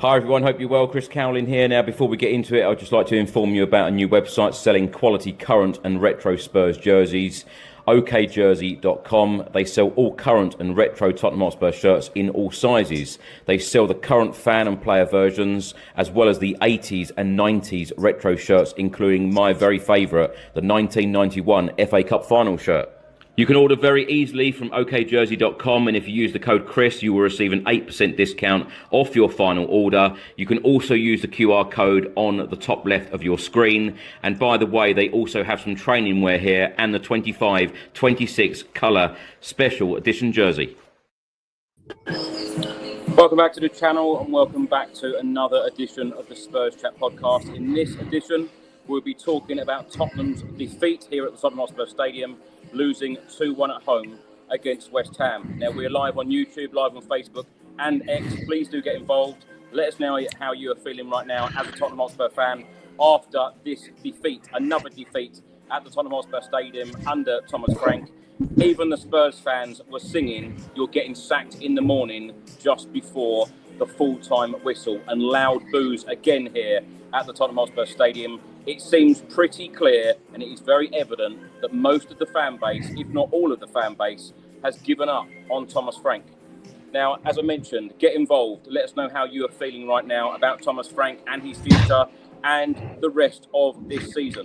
Hi everyone, hope you're well. Chris Cowlin here. Now, before we get into it, I'd just like to inform you about a new website selling quality current and retro Spurs jerseys, okjersey.com. They sell all current and retro Tottenham Hotspur shirts in all sizes. They sell the current fan and player versions, as well as the 80s and 90s retro shirts, including my very favourite, the 1991 FA Cup final shirt. You can order very easily from okjersey.com, and if you use the code Chris, you will receive an 8% discount off your final order. You can also use the QR code on the top left of your screen. And by the way, they also have some training wear here and the 25-26 colour special edition jersey. Welcome back to the channel and welcome back to another edition of the Spurs Chat Podcast. In this edition, we'll be talking about Tottenham's defeat here at the Tottenham Hotspur Stadium, losing 2-1 at home against West Ham. Now, we're live on YouTube, live on Facebook and X. Please do get involved. Let us know how you are feeling right now as a Tottenham Hotspur fan after this defeat, another defeat at the Tottenham Hotspur Stadium under Thomas Frank. Even the Spurs fans were singing "You're getting sacked in the morning" just before the full-time whistle, and loud boos again here at the Tottenham Hotspur Stadium. It seems pretty clear, and it is very evident that most of the fan base, if not all of the fan base, has given up on Thomas Frank. Now, as I mentioned, get involved. Let us know how you are feeling right now about Thomas Frank and his future and the rest of this season.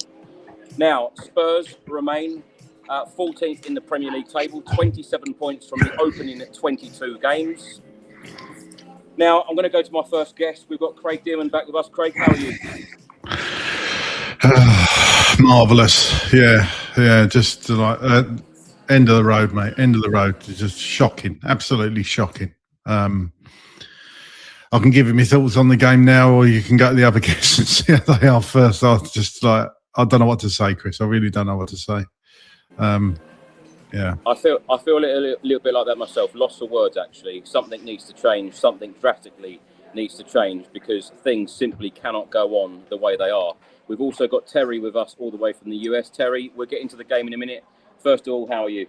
Now, Spurs remain 14th in the Premier League table, 27 points from the opening 22 games. Now, I'm going to go to my first guest. We've got Craig Dearman back with us. Craig, how are you? Marvellous. Yeah, just like end of the road, mate. End of the road. It's just shocking, absolutely shocking. I can give you my thoughts on the game now, or you can go to the other guests and see how they are first. I don't know what to say, Chris. I really don't know what to say. Yeah. I feel a little bit like that myself. Lost for words, actually. Something needs to change. Something drastically needs to change, because things simply cannot go on the way they are. We've also got Terry with us all the way from the US. Terry, we'll get into the game in a minute. First of all, how are you?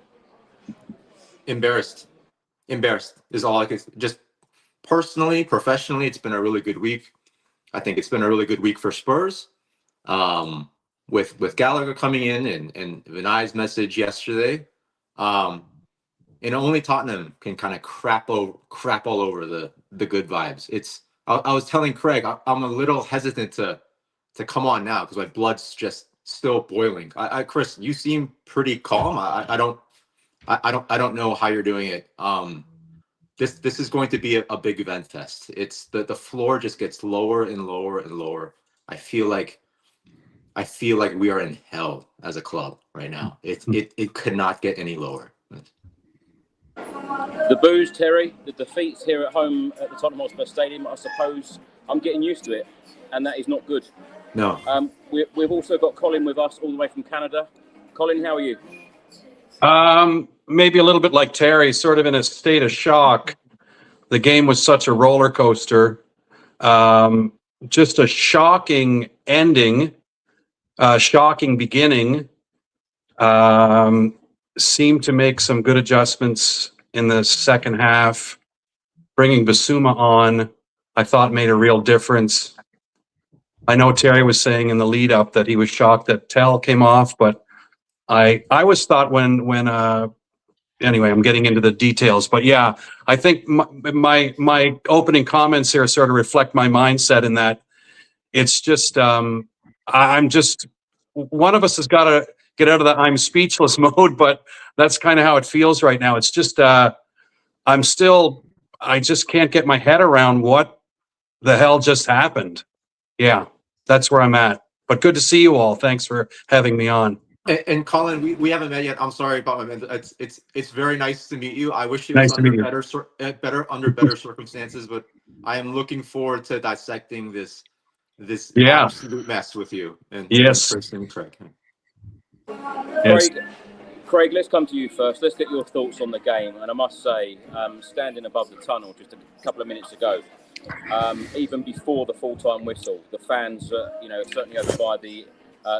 Embarrassed is all I can. Just personally, professionally, it's been a really good week. I think it's been a really good week for Spurs. With Gallagher coming in and Vinay's message yesterday, and only Tottenham can kind of crap all over the good vibes. I was telling Craig, I'm a little hesitant to come on now because my blood's just still boiling. Chris, you seem pretty calm. I don't know how you're doing it. This is going to be a big event fest. It's the floor just gets lower and lower and lower. I feel like we are in hell as a club right now. It could not get any lower. The boos, Terry, the defeats here at home at the Tottenham Hotspur Stadium, I suppose I'm getting used to it, and that is not good. No. We've also got Colin with us all the way from Canada. Colin, how are you? Maybe a little bit like Terry, sort of in a state of shock. The game was such a roller coaster. Just a shocking ending, shocking beginning. Seemed to make some good adjustments in the second half. Bringing Basuma on, I thought, made a real difference. I know Terry was saying in the lead up that he was shocked that Tell came off, but I was thought when anyway, I'm getting into the details, but yeah, I think my opening comments here sort of reflect my mindset in that it's just I'm just, one of us has got to get out of that I'm speechless mode, but that's kind of how it feels right now. It's just I just can't get my head around what the hell just happened. Yeah, that's where I'm at. But good to see you all. Thanks for having me on. And Colin, we haven't met yet. I'm sorry about my man. It's very nice to meet you. I wish it Nice was to meet you. under better circumstances, but I am looking forward to dissecting this Yeah. absolute mess with you. And Yes. and Craig. Yes. Craig, let's come to you first. Let's get your thoughts on the game. And I must say, standing above the tunnel just a couple of minutes ago, even before the full-time whistle, the fans, certainly over by the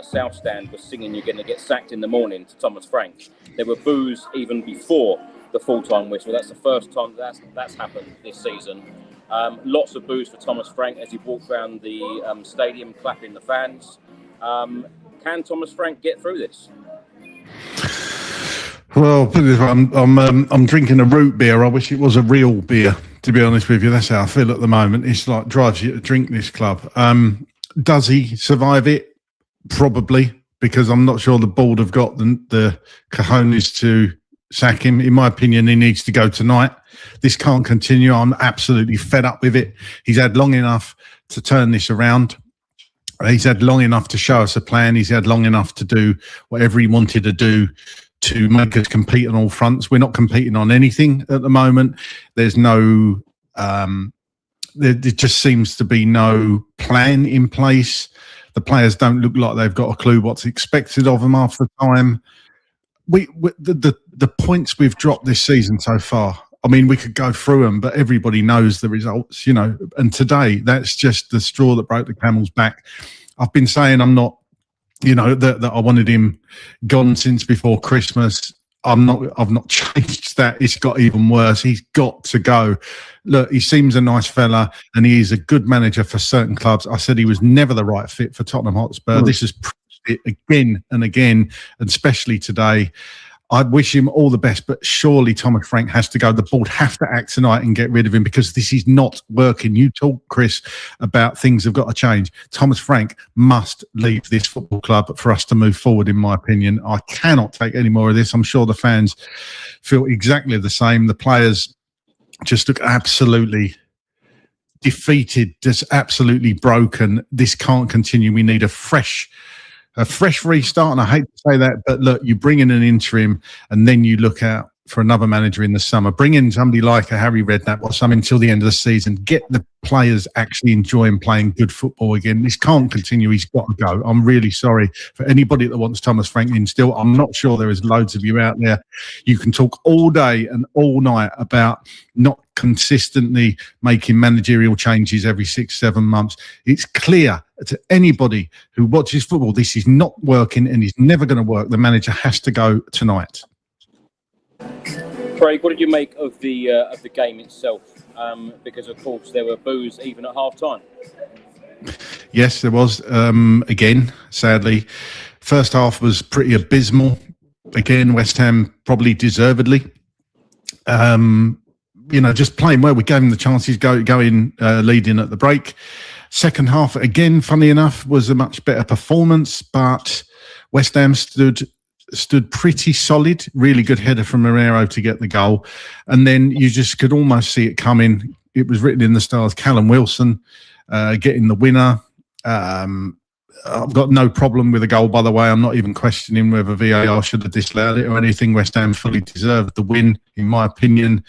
South Stand, were singing "You're going to get sacked in the morning" to Thomas Frank. There were boos even before the full-time whistle. That's the first time that's happened this season. Lots of boos for Thomas Frank as he walked around the stadium clapping the fans. Can Thomas Frank get through this? Well, put it this way, I'm drinking a root beer. I wish it was a real beer, to be honest with you. That's how I feel at the moment. It's like drives you to drink this club. Does he survive it? Probably, because I'm not sure the board have got the cojones to sack him. In my opinion, he needs to go tonight. This can't continue. I'm absolutely fed up with it. He's had long enough to turn this around. He's had long enough to show us a plan. He's had long enough to do whatever he wanted to do to make us compete on all fronts. We're not competing on anything at the moment. There's no, there just seems to be no plan in place. The players don't look like they've got a clue what's expected of them half the time. The points we've dropped this season so far, I mean, we could go through them, but everybody knows the results, you know. And today, that's just the straw that broke the camel's back. I've been saying I'm not, you know, that I wanted him gone since before Christmas. I've not changed that. It's got even worse. He's got to go. Look, he seems a nice fella and he is a good manager for certain clubs. I said he was never the right fit for Tottenham Hotspur. This has proved it again and again, and especially today. I'd wish him all the best, but surely Thomas Frank has to go. The board have to act tonight and get rid of him because this is not working. You talk, Chris, about things have got to change. Thomas Frank must leave this football club for us to move forward, in my opinion. I cannot take any more of this. I'm sure the fans feel exactly the same. The players just look absolutely defeated, just absolutely broken. This can't continue. We need a fresh restart, and I hate to say that, but look, you bring in an interim and then you look out for another manager in the summer. Bring in somebody like a Harry Redknapp or something until the end of the season. Get the players actually enjoying playing good football again. This can't continue. He's got to go. I'm really sorry for anybody that wants Thomas Frank in still. I'm not sure there is loads of you out there. You can talk all day and all night about not consistently making managerial changes every 6-7 months. It's clear to anybody who watches football, this is not working and is never going to work. The manager has to go tonight. Craig, what did you make of the game itself? Because of course there were boos even at half time. Yes, there was. Again, sadly, first half was pretty abysmal. Again, West Ham probably deservedly. You know, just playing well. We gave them the chances, going leading at the break. Second half, again, funny enough, was a much better performance, but West Ham stood pretty solid. Really good header from Romero to get the goal. And then you just could almost see it coming. It was written in the stars. Callum Wilson getting the winner. I've got no problem with the goal, by the way. I'm not even questioning whether VAR should have disallowed it or anything. West Ham fully deserved the win, in my opinion.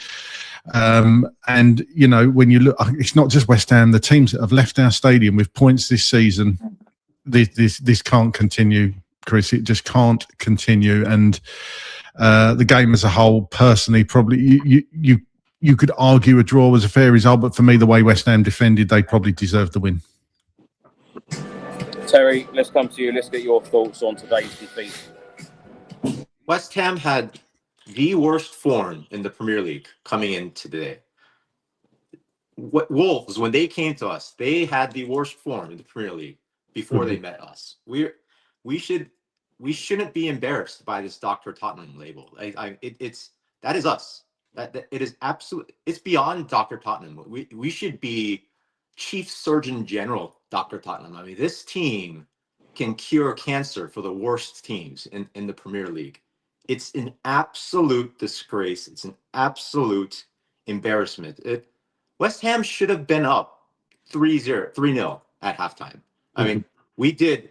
And, you know, when you look, it's not just West Ham. The teams that have left our stadium with points this season, this can't continue, Chris. It just can't continue. And the game as a whole, personally, probably you could argue a draw was a fair result, but for me, the way West Ham defended, they probably deserved the win. Terry, let's come to you. Let's get your thoughts on today's defeat. West Ham had the worst form in the Premier League coming in today. Wolves, when they came to us, they had the worst form in the Premier League before they met us. We shouldn't be embarrassed by this Dr. Tottenham label. That is us. That it is absolute. It's beyond Dr. Tottenham. We should be Chief Surgeon General Dr. Tottenham. I mean, this team can cure cancer for the worst teams in the Premier League. It's an absolute disgrace. It's an absolute embarrassment. West Ham should have been up 3-0 at halftime. I mean, we did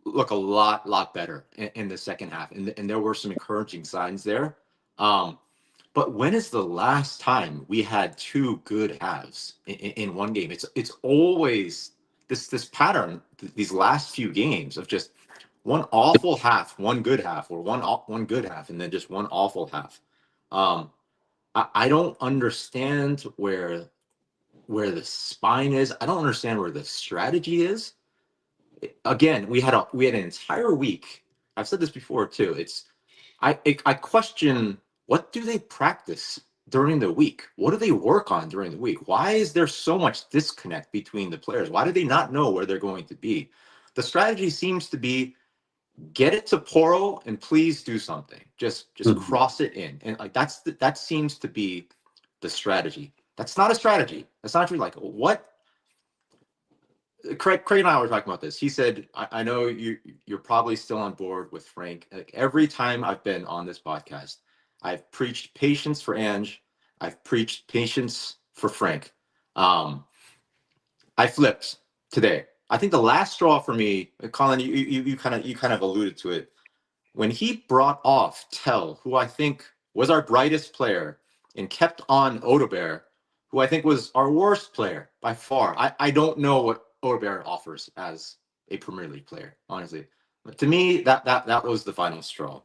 look a lot better in the second half, and there were some encouraging signs there. But when is the last time we had two good halves in one game? It's always this pattern, these last few games of just one awful half, one good half, or one good half, and then just one awful half. I don't understand where the spine is. I don't understand where the strategy is. Again, we had an entire week. I've said this before too. I question, what do they practice during the week? What do they work on during the week? Why is there so much disconnect between the players? Why do they not know where they're going to be? The strategy seems to be get it to Poro and please do something. Just cross it in. And like that seems to be the strategy. That's not a strategy. That's not like what Craig and I were talking about this. He said, I know you're probably still on board with Frank. Like every time I've been on this podcast, I've preached patience for Ange. I've preached patience for Frank. I flipped today. I think the last straw for me, Colin, you kind of alluded to it. When he brought off Tell, who I think was our brightest player, and kept on Odebear, who I think was our worst player by far. I don't know what Odebear offers as a Premier League player, honestly. But to me, that was the final straw.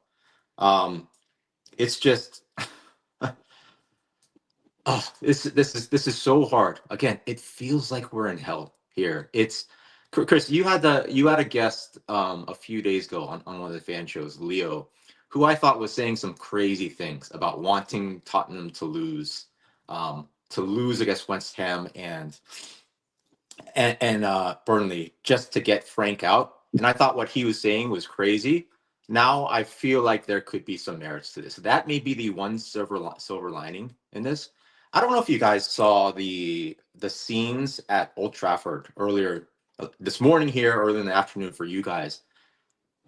It's just oh, this is so hard. Again, it feels like we're in hell here. It's Chris, you had a guest a few days ago on one of the fan shows, Leo, who I thought was saying some crazy things about wanting Tottenham to lose against West Ham and Burnley just to get Frank out. And I thought what he was saying was crazy. Now I feel like there could be some merits to this. That may be the one silver lining in this. I don't know if you guys saw the scenes at Old Trafford earlier this morning here, early in the afternoon for you guys.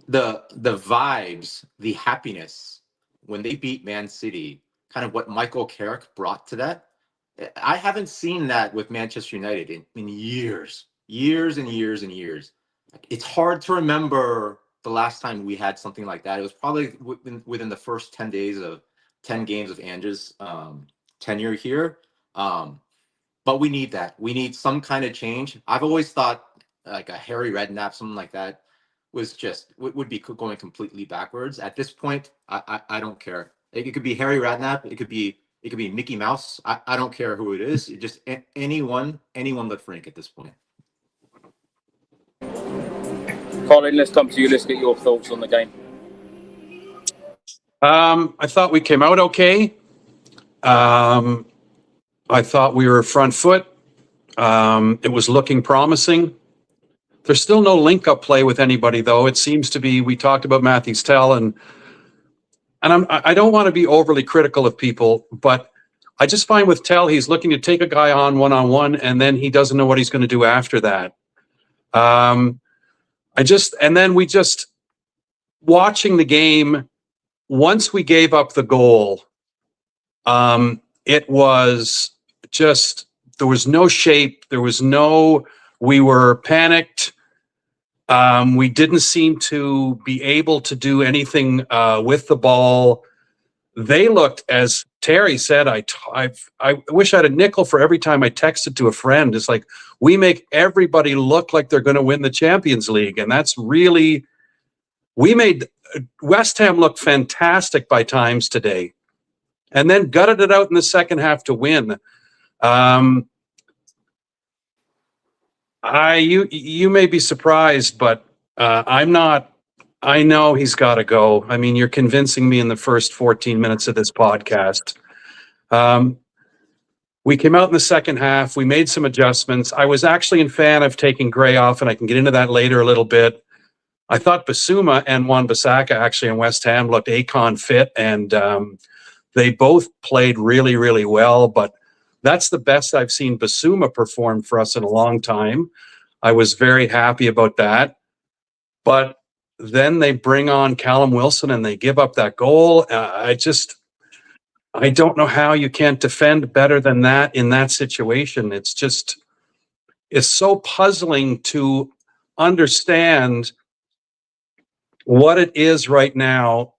The vibes, the happiness when they beat Man City, kind of what Michael Carrick brought to that. I haven't seen that with Manchester United in years and years and years. It's hard to remember the last time we had something like that. It was probably within the first 10 games of Ange's tenure here. But we need that. We need some kind of change. I've always thought like a Harry Redknapp, something like that, would be going completely backwards. At this point, I don't care. It could be Harry Redknapp. It could be Mickey Mouse. I don't care who it is. It just anyone but Frank at this point. Colin, let's come to you. Let's get your thoughts on the game. I thought we came out okay. I thought we were front foot. It was looking promising. There's still no link-up play with anybody, though. It seems to be. We talked about Matthews Tell, and I don't want to be overly critical of people, but I just find with Tell, he's looking to take a guy on one-on-one, and then he doesn't know what he's going to do after that. Watching the game, once we gave up the goal, it was just, there was no shape. We were panicked. We didn't seem to be able to do anything with the ball. They looked, as Terry said, I wish I had a nickel for every time I texted to a friend. It's like, we make everybody look like they're going to win the Champions League. And that's really, we made West Ham look fantastic by times today, and then gutted it out in the second half to win. You may be surprised, but I'm not. I know he's got to go. I mean, you're convincing me in the first 14 minutes of this podcast. We came out in the second half. We made some adjustments. I was actually a fan of taking Gray off, and I can get into that later a little bit. I thought Basuma and Wan-Bissaka actually in West Ham looked Akon fit, and they both played really, really well. But that's the best I've seen Basuma perform for us in a long time. I was very happy about that. But then they bring on Callum Wilson and they give up that goal. I don't know how you can't defend better than that in that situation. It's so puzzling to understand what it is right now.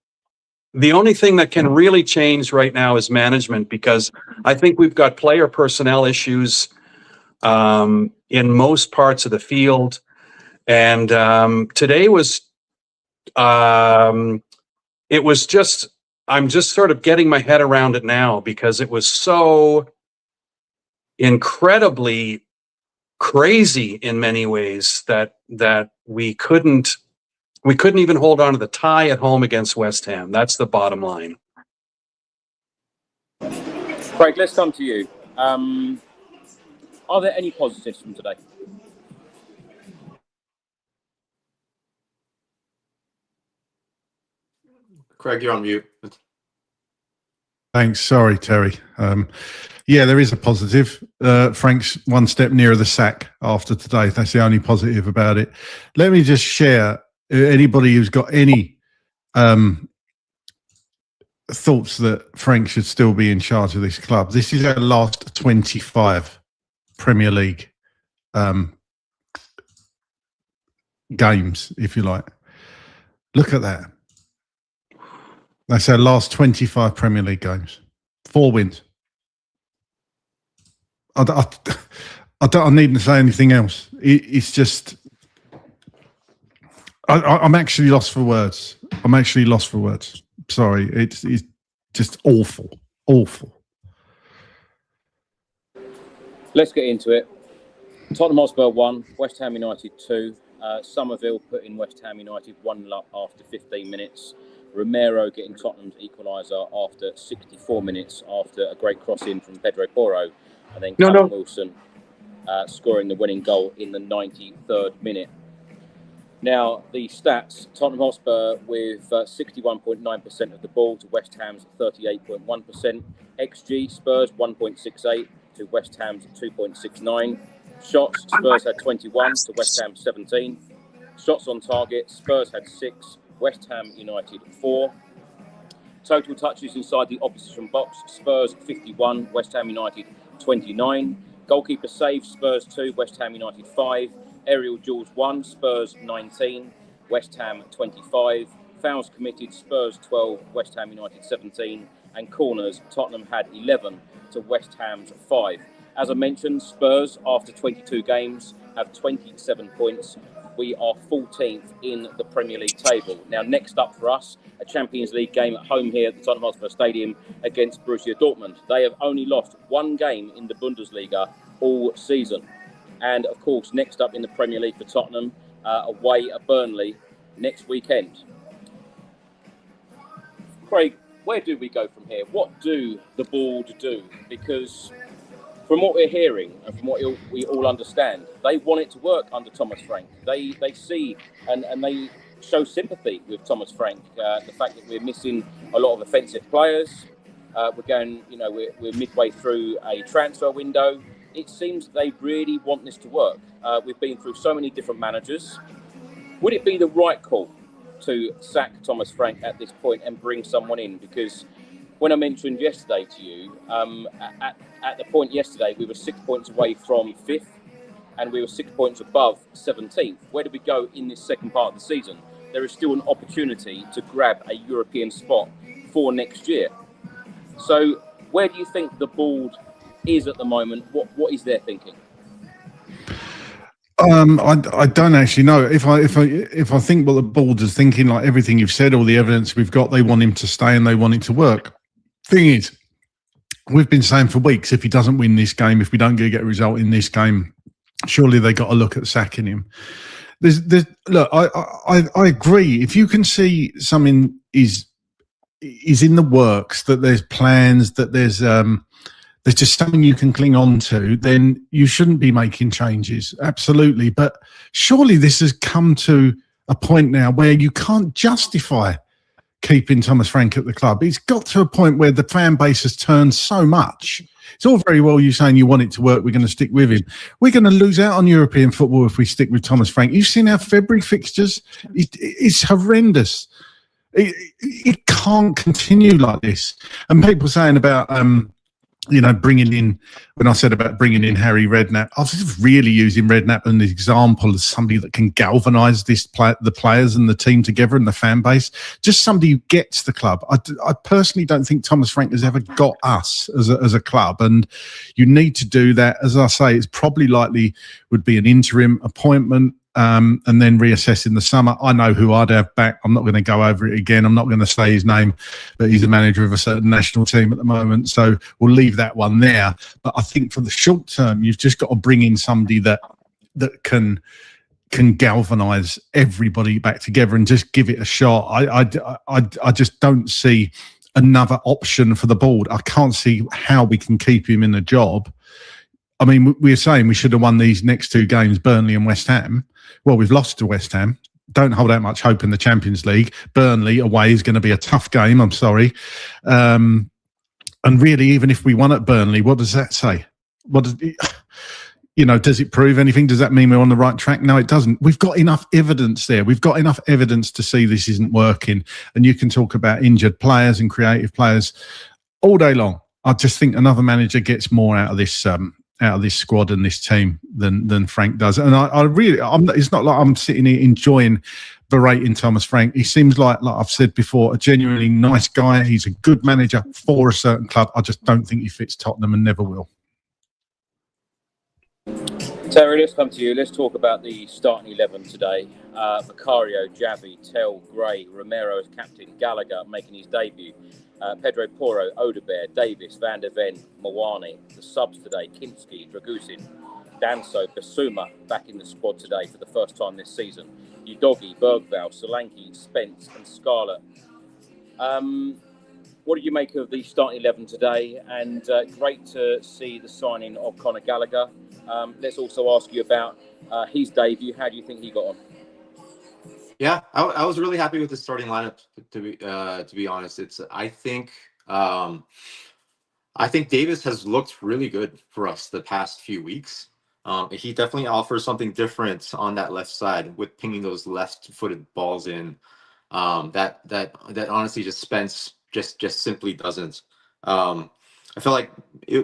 The only thing that can really change right now is management, because I think we've got player personnel issues in most parts of the field. And today was, it was just, I'm just sort of getting my head around it now, because it was so incredibly crazy in many ways that we couldn't even hold on to the tie at home against West Ham. That's the bottom line. Craig, let's come to you. Are there any positives from today? Craig, you're on mute. Thanks. Sorry, Terry. Yeah, there is a positive. Frank's one step nearer the sack after today. That's the only positive about it. Let me just share, anybody who's got any thoughts that Frank should still be in charge of this club. This is our last 25 Premier League games, if you like. Look at that. That's our last 25 Premier League games. 4 wins. I don't need to say anything else. It's just, I'm actually lost for words. Sorry, it's just awful. Let's get into it. Tottenham Hotspur 1, West Ham United 2. Somerville putting West Ham United 1-0 after 15 minutes. Romero getting Tottenham's equaliser after 64 minutes after a great cross-in from Pedro Porro. And then Callum Wilson scoring the winning goal in the 93rd minute. Now, the stats, Tottenham Hotspur with 61.9% of the ball to West Ham's 38.1%. XG, Spurs 1.68 to West Ham's 2.69. Shots, Spurs had 21 to West Ham 17. Shots on target, Spurs had 6, West Ham United 4. Total touches inside the opposition box, Spurs 51, West Ham United 29. Goalkeeper saves, Spurs 2, West Ham United 5. Aerial duels 1, Spurs 19, West Ham 25. Fouls committed, Spurs 12, West Ham United 17. And corners, Tottenham had 11 to West Ham's 5. As I mentioned, Spurs, after 22 games, have 27 points. We are 14th in the Premier League table. Now, next up for us, a Champions League game at home here at the Tottenham Hotspur Stadium against Borussia Dortmund. They have only lost 1 game in the Bundesliga all season. And, of course, next up in the Premier League for Tottenham, away at Burnley next weekend. Craig, where do we go from here? What do the board do? Because from what we're hearing and from what we all understand, they want it to work under Thomas Frank. They see and they show sympathy with Thomas Frank. The fact that we're missing a lot of offensive players. We're midway through a transfer window. It seems they really want this to work. We've been through so many different managers. Would it be the right call to sack Thomas Frank at this point and bring someone in? Because when I mentioned yesterday to you, at the point yesterday, we were 6 points away from 5th and we were 6 points above 17th. Where do we go in this second part of the season? There is still an opportunity to grab a European spot for next year. So where do you think the board is at the moment? What is their thinking? I don't actually know. If I think what the board is thinking, like everything you've said, all the evidence we've got, they want him to stay and they want it to work. Thing is, we've been saying for weeks, if he doesn't win this game, if we don't get a result in this game, surely they got to look at sacking him. Look, I agree. If you can see something is in the works, that there's plans, that there's just something you can cling on to, then you shouldn't be making changes. Absolutely. But surely this has come to a point now where you can't justify keeping Thomas Frank at the club. It's got to a point where the fan base has turned so much. It's all very well you saying you want it to work, we're going to stick with him. We're going to lose out on European football if we stick with Thomas Frank. You've seen our February fixtures. It's horrendous. It can't continue like this. And people saying about bringing in, when I said about bringing in Harry Redknapp, I was just really using Redknapp as an example as somebody that can galvanise the players and the team together and the fan base. Just somebody who gets the club. I personally don't think Thomas Frank has ever got us as a club, and you need to do that. As I say, it's probably likely would be an interim appointment. And then reassess in the summer. I know who I'd have back. I'm not going to go over it again. I'm not going to say his name, but he's a manager of a certain national team at the moment. So we'll leave that one there. But I think for the short term, you've just got to bring in somebody that can galvanise everybody back together and just give it a shot. I just don't see another option for the board. I can't see how we can keep him in the job. I mean, we were saying we should have won these next two games, Burnley and West Ham. Well, we've lost to West Ham. Don't hold out much hope in the Champions League. Burnley away is going to be a tough game. I'm sorry. And really, even if we won at Burnley, what does that say? What does it, does it prove anything? Does that mean we're on the right track? No, it doesn't. We've got enough evidence there. We've got enough evidence to see this isn't working. And you can talk about injured players and creative players all day long. I just think another manager gets more out of this squad and this team than Frank does. And it's not like I'm sitting here enjoying berating Thomas Frank. He seems like I've said before, a genuinely nice guy. He's a good manager for a certain club. I just don't think he fits Tottenham and never will. Terry, let's come to you. Let's talk about the starting 11 today. Vicario, Javi, Tell, Gray, Romero as captain, Gallagher making his debut, Pedro Porro, Odegaard, Davis, Van der Ven, Mawani. The subs today, Kinski, Dragusin, Danso, Basuma back in the squad today for the first time this season. Udogi, Bergvall, Solanke, Spence and Scarlett. What do you make of the starting 11 today? And great to see the signing of Conor Gallagher. Let's also ask you about his debut. How do you think he got on? Yeah, I was really happy with the starting lineup. To be honest, I think Davis has looked really good for us the past few weeks. He definitely offers something different on that left side with pinging those left-footed balls in. That honestly just Spence just simply doesn't. I feel like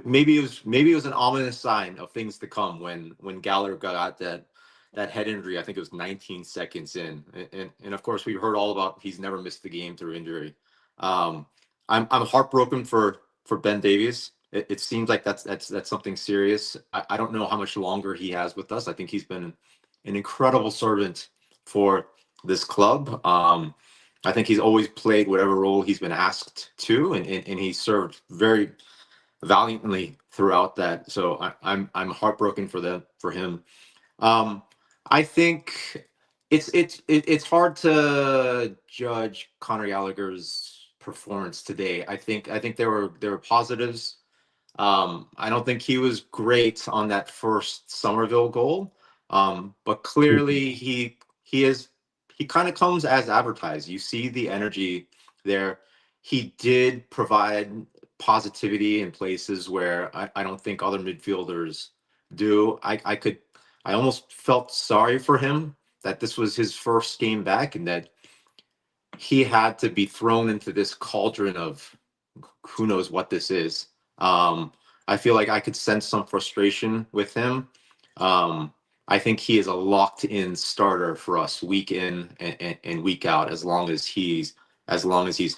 maybe it was an ominous sign of things to come when Gallagher got that head injury. I think it was 19 seconds in, and of course we've heard all about he's never missed the game through injury. I'm heartbroken for Ben Davies. It seems like that's something serious. I don't know how much longer he has with us. I think he's been an incredible servant for this club. I think he's always played whatever role he's been asked to, and he served very valiantly throughout that. So I'm heartbroken for him. I think it's hard to judge Conor Gallagher's performance today. I think there were positives. I don't think he was great on that first Somerville goal, but clearly he kind of comes as advertised. You see the energy there. He did provide positivity in places where I don't think other midfielders do. I almost felt sorry for him that this was his first game back and that he had to be thrown into this cauldron of who knows what this is. I feel like I could sense some frustration with him. I think he is a locked-in starter for us week in and week out as long as he's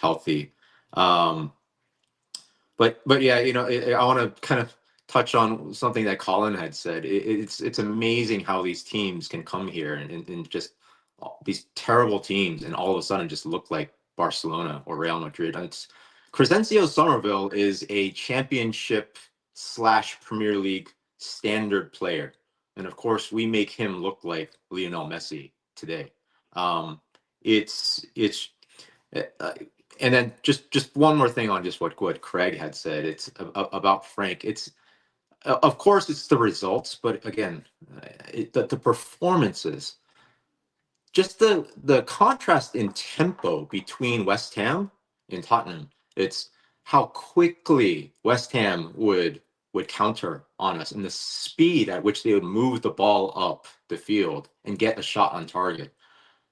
healthy. But yeah, I want to kind of touch on something that Colin had said. It's amazing how these teams can come here and just these terrible teams and all of a sudden just look like Barcelona or Real Madrid. It's Crescencio Somerville is a championship / Premier League standard player. And of course, we make him look like Lionel Messi today. And then just one more thing on just what Craig had said. It's about Frank. It's of course it's the results, but again, the performances, just the contrast in tempo between West Ham and Tottenham. It's how quickly West Ham would counter on us and the speed at which they would move the ball up the field and get a shot on target.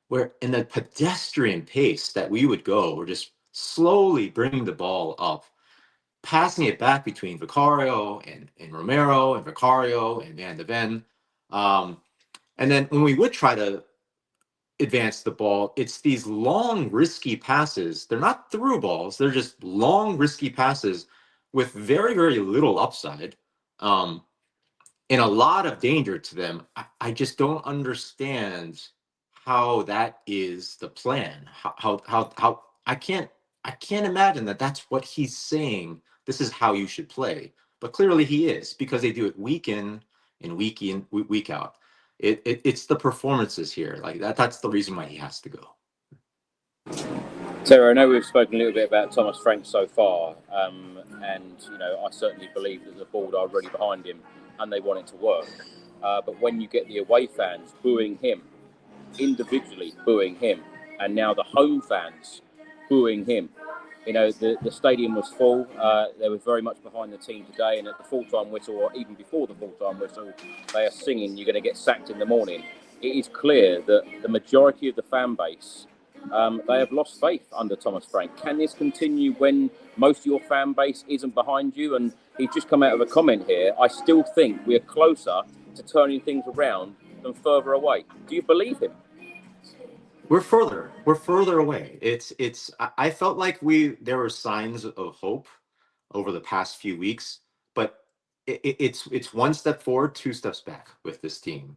Where in the pedestrian pace that we would go, we're just slowly bringing the ball up, passing it back between Vicario and Romero and Vicario and Van der Ven. And then when we would try to advance the ball, it's these long, risky passes. They're not through balls. They're just long, risky passes with very, very little upside and a lot of danger to them. I just don't understand how that is the plan. How I can't imagine that that's what he's saying. This is how you should play. But clearly he is, because they do it week in, week out. It's the performances here. Like that's the reason why he has to go. Terry, I know we've spoken a little bit about Thomas Frank so far, and I certainly believe that the board are really behind him and they want it to work. But when you get the away fans booing him, individually booing him, and now the home fans booing him, the stadium was full. They were very much behind the team today, and at the full-time whistle, or even before the full-time whistle, they are singing "You're going to get sacked in the morning." It is clear that the majority of the fan base, they have lost faith under Thomas Frank. Can this continue when most of your fan base isn't behind you? And he's just come out of a comment here. I still think we're closer to turning things around than further away. Do you believe him? We're further away. I felt like there were signs of hope over the past few weeks, but it's one step forward, two steps back with this team.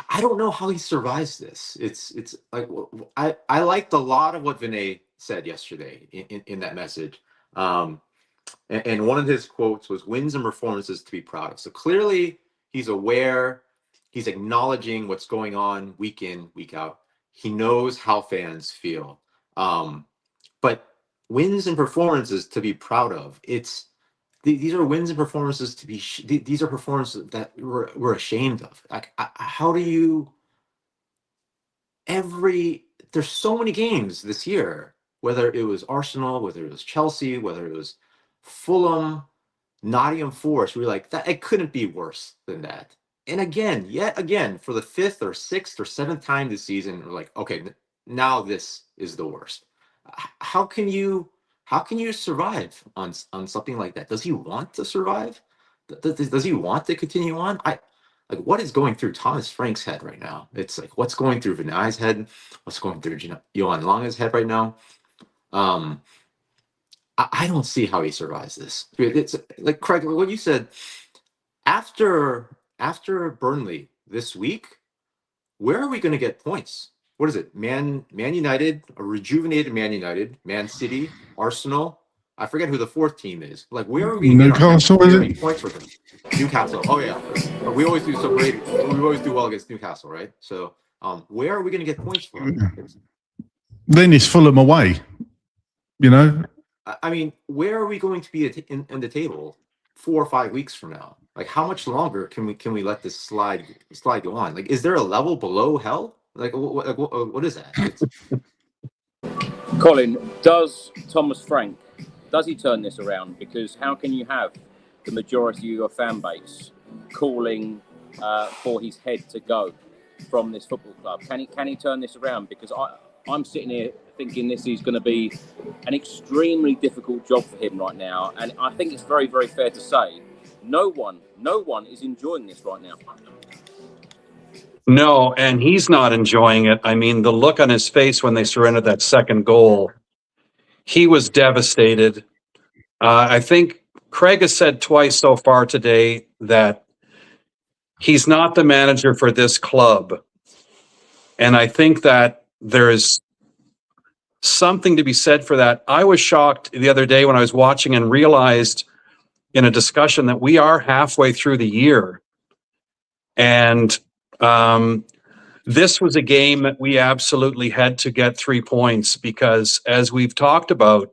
I don't know how he survives this. It's like, I liked a lot of what Vinay said yesterday in that message. And one of his quotes was wins and performances to be proud of. So clearly he's aware, he's acknowledging what's going on week in, week out. He knows how fans feel. But wins and performances to be proud of. These are wins and performances to be. These are performances that we're ashamed of. Like, how do you? There's so many games this year. Whether it was Arsenal, whether it was Chelsea, whether it was Fulham, Nottingham Forest, we're like that. It couldn't be worse than that. And yet again, for the 5th or 6th or 7th time this season, we're like, okay, now this is the worst. How can you survive on something like that? Does he want to survive? Does he want to continue on? What is going through Thomas Frank's head right now? It's like, what's going through Vinay's head? What's going through Johan Lange's head right now? I don't see how he survives this. It's like, Craig, what you said, after Burnley this week, where are we going to get points? What is it? Man United, a rejuvenated Man United, Man City, Arsenal. I forget who the 4th team is. Like, where are we? Newcastle, is it? Points for them. Newcastle. Oh yeah, we always do so great. We always do well against Newcastle, right? So, where are we going to get points from? Then it's Fulham away. I mean, where are we going to be in the table 4 or 5 weeks from now? Like, how much longer can we let this slide go on? Like, is there a level below hell? Like, what is that? Colin, does Thomas Frank, does he turn this around? Because how can you have the majority of your fan base calling for his head to go from this football club? Can he turn this around? Because I'm sitting here thinking this is going to be an extremely difficult job for him right now. And I think it's very, very fair to say no one is enjoying this right now. No, and he's not enjoying it. I mean, the look on his face when they surrendered that second goal, he was devastated. I think Craig has said twice so far today that he's not the manager for this club. And I think that there's something to be said for that. I was shocked the other day when I was watching and realized in a discussion that we are halfway through the year. And this was a game that we absolutely had to get 3 points because, as we've talked about,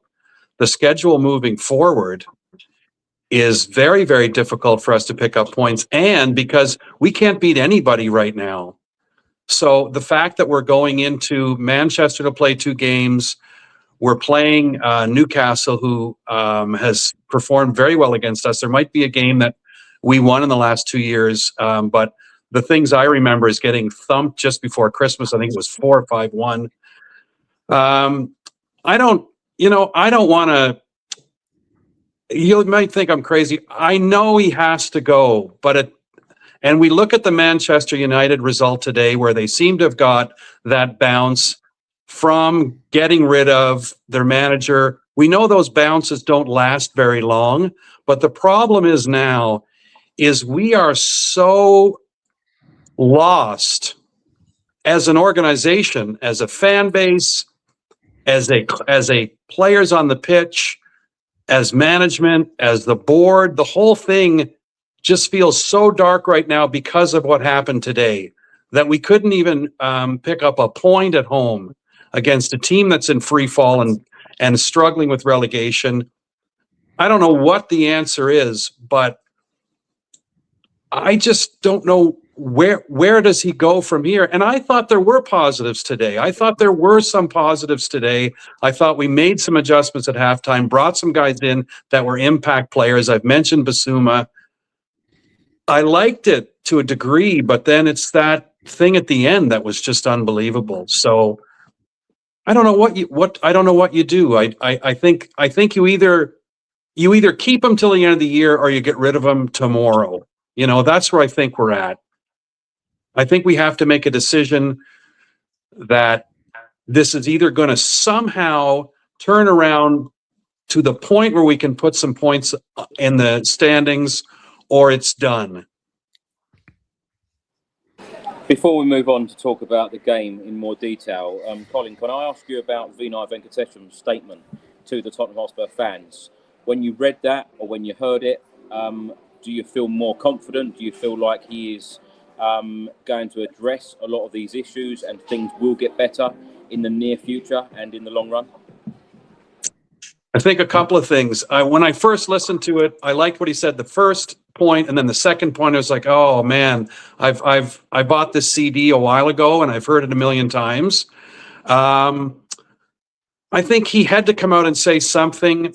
the schedule moving forward is very, very difficult for us to pick up points, and because we can't beat anybody right now. So the fact that we're going into Manchester to play 2 games, we're playing Newcastle, who has performed very well against us. There might be a game that we won in the last 2 years, but the things I remember is getting thumped just before Christmas. I think it was 4 or 5-1. I don't want to. You might think I'm crazy. I know he has to go, and we look at the Manchester United result today, where they seem to have got that bounce from getting rid of their manager. We know those bounces don't last very long, but the problem is now is we are so lost as an organization, as a fan base, as a players on the pitch, as management, as the board. The whole thing just feels so dark right now because of what happened today that we couldn't even pick up a point at home against a team that's in free fall and struggling with relegation. I don't know what the answer is, but I just don't know where does he go from here. And I thought there were positives today. I thought there were some positives today. I thought we made some adjustments at halftime, brought some guys in that were impact players. I've mentioned Basuma. I liked it to a degree, but then it's that thing at the end that was just unbelievable. So I don't know what you do. I think you either keep them till the end of the year or you get rid of them tomorrow. You know, that's where I think we're at. I think we have to make a decision that this is either going to somehow turn around to the point where we can put some points in the standings, or it's done. Before we move on to talk about the game in more detail, Colin, can I ask you about Vinay Venkatesham's statement to the Tottenham Hotspur fans? When you read that or when you heard it, do you feel more confident? Do you feel like he is going to address a lot of these issues and things will get better in the near future and in the long run? I think a couple of things. When I first listened to it, I liked what he said the first point, and then the second point, I was like, oh man, I bought this CD a while ago and I've heard it a million times. I think he had to come out and say something.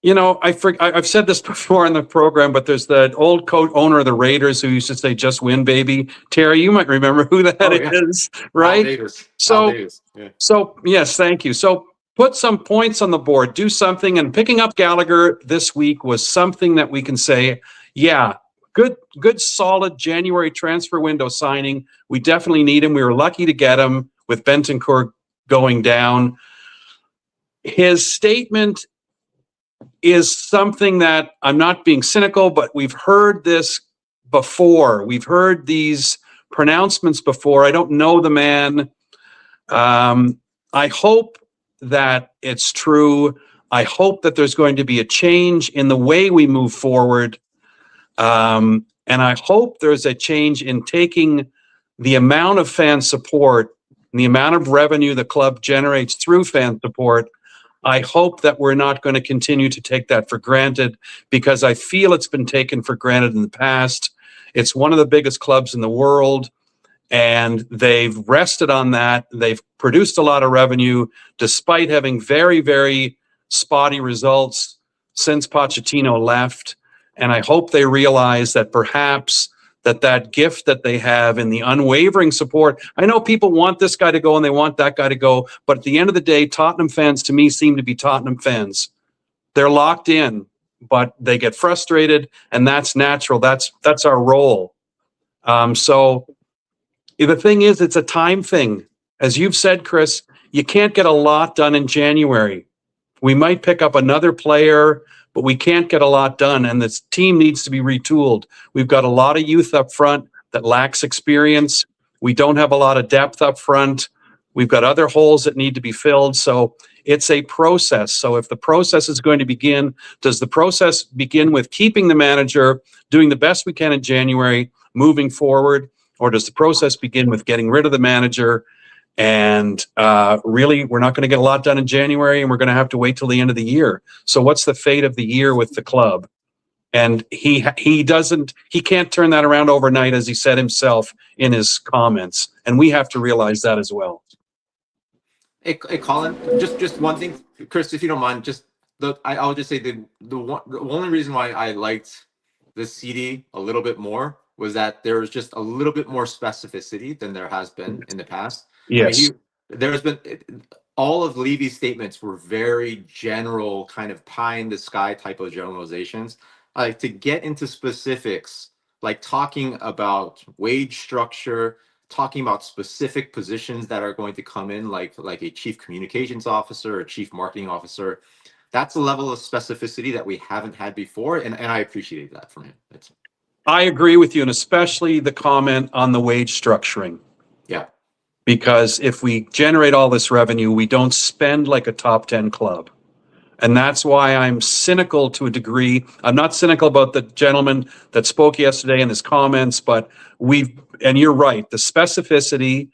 You know, I've said this before in the program, but there's the old owner of the Raiders who used to say, just win, baby. Terry, you might remember who that is, right? So yes, thank you. So put some points on the board, do something, and picking up Gallagher this week was something that we can say, yeah, good, solid January transfer window signing. We definitely need him. We were lucky to get him with Bentancur going down. His statement is something that, I'm not being cynical, but we've heard this before. We've heard these pronouncements before. I don't know the man. I hope that it's true. I hope that there's going to be a change in the way we move forward. And I hope there's a change in taking the amount of fan support and the amount of revenue the club generates through fan support. I hope that we're not going to continue to take that for granted, because I feel it's been taken for granted in the past. It's one of the biggest clubs in the world, and they've rested on that. They've produced a lot of revenue despite having very, very spotty results since Pochettino left. And I hope they realize that perhaps that gift that they have in the unwavering support. I know people want this guy to go and they want that guy to go, but at the end of the day, Tottenham fans to me seem to be Tottenham fans. They're locked in, but they get frustrated, and that's natural. That's our role. So the thing is, it's a time thing. As you've said, Chris, you can't get a lot done in January. We might pick up another player, but we can't get a lot done, and this team needs to be retooled. We've got a lot of youth up front that lacks experience. We don't have a lot of depth up front. We've got other holes that need to be filled. So it's a process. So if the process is going to begin, does the process begin with keeping the manager, doing the best we can in January, moving forward, or does the process begin with getting rid of the manager? And really, we're not going to get a lot done in January, and we're going to have to wait till the end of the year. So what's the fate of the year with the club? And he can't turn that around overnight, as he said himself in his comments. And we have to realize that as well. Hey Colin, just one thing, Chris, if you don't mind, I'll just say the only reason why I liked this CD a little bit more was that there was just a little bit more specificity than there has been in the past. Yes. I mean, there's been all of Levy's statements were very general, kind of pie in the sky type of generalizations. Like, to get into specifics, like talking about wage structure, talking about specific positions that are going to come in, like a chief communications officer, a chief marketing officer. That's a level of specificity that we haven't had before, and I appreciate that from him. I agree with you, and especially the comment on the wage structuring. Yeah. Because if we generate all this revenue, we don't spend like a top 10 club. And that's why I'm cynical to a degree. I'm not cynical about the gentleman that spoke yesterday in his comments, but and you're right, the specificity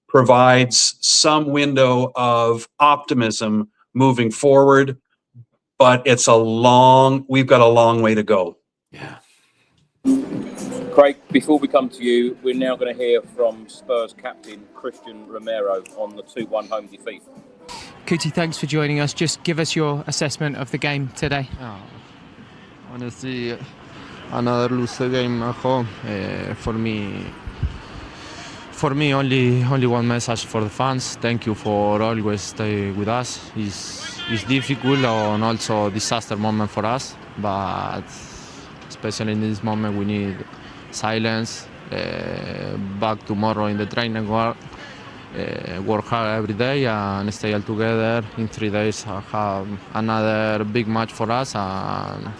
provides some window of optimism moving forward, but we've got a long way to go. Yeah. Craig, before we come to you, we're now going to hear from Spurs captain Christian Romero on the 2-1 home defeat. Kuti, thanks for joining us. Just give us your assessment of the game today. Honestly, another loser game at home. For me, only one message for the fans. Thank you for always stay with us. It's difficult and also disaster moment for us, but especially in this moment we need silence. Back tomorrow in the training work hard every day and stay all together. In 3 days, I have another big match for us. And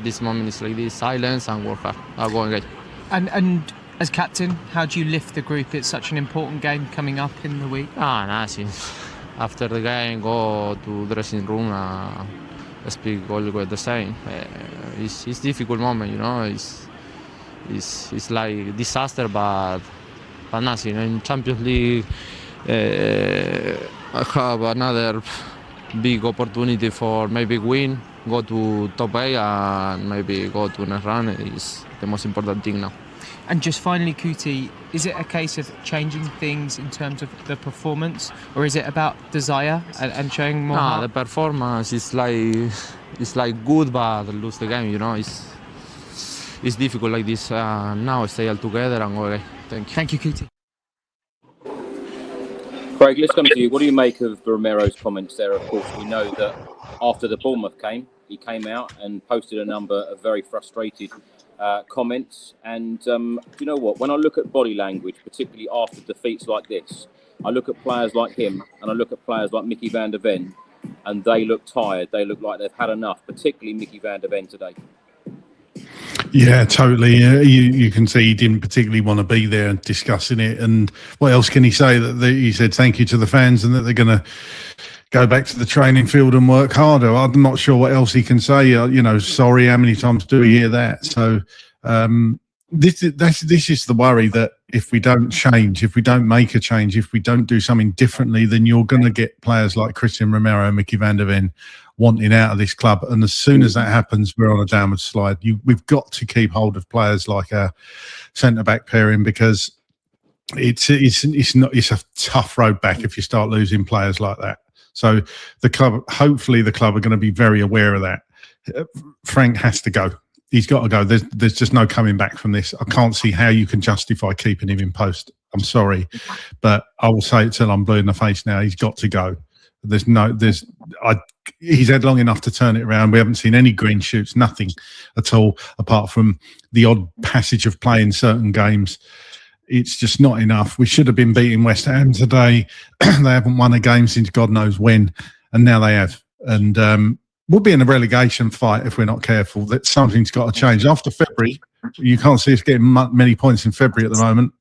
this moment is like this: silence and work hard. I'll go again. And as captain, how do you lift the group? It's such an important game coming up in the week. Nothing. After the game, go to dressing room. Speak always the same. It's difficult moment, you know. It's like disaster, but nothing. In Champions League, I have another big opportunity for maybe win, go to top 8, and maybe go to next round. Is the most important thing now. And just finally, Kuti, is it a case of changing things in terms of the performance, or is it about desire and showing more heart? The performance is like good, but lose the game. You know, it's difficult like this. Now stay all together and go away. Thank you. Thank you, Kuti. Craig, let's come to you. What do you make of Romero's comments there? Of course, we know that after the Bournemouth game, he came out and posted a number of very frustrated comments. And do you know what? When I look at body language, particularly after defeats like this, I look at players like him and I look at players like Mickey van der Ven, and they look tired. They look like they've had enough, particularly Mickey van der Ven today. Yeah, totally. You can see he didn't particularly want to be there and discussing it. And what else can he say? He said thank you to the fans and that they're going to go back to the training field and work harder. I'm not sure what else he can say. Sorry, how many times do we hear that? So this is the worry, that if we don't change, if we don't make a change, if we don't do something differently, then you're going to get players like Christian Romero and Mickey van der Ven wanting out of this club. And as soon as that happens, we're on a downward slide. We've got to keep hold of players like our centre-back pairing, because it's a tough road back if you start losing players like that. So hopefully the club are going to be very aware of that. Frank has to go. He's got to go. There's just no coming back from this. I can't see how you can justify keeping him in post. I'm sorry, but I will say it till I'm blue in the face now. He's got to go. He's had long enough to turn it around. We haven't seen any green shoots, nothing at all, apart from the odd passage of play in certain games. It's just not enough. We should have been beating West Ham today. They haven't won a game since God knows when, and now they have. And we'll be in a relegation fight if we're not careful. That something's got to change. After February, you can't see us getting many points in February at the moment.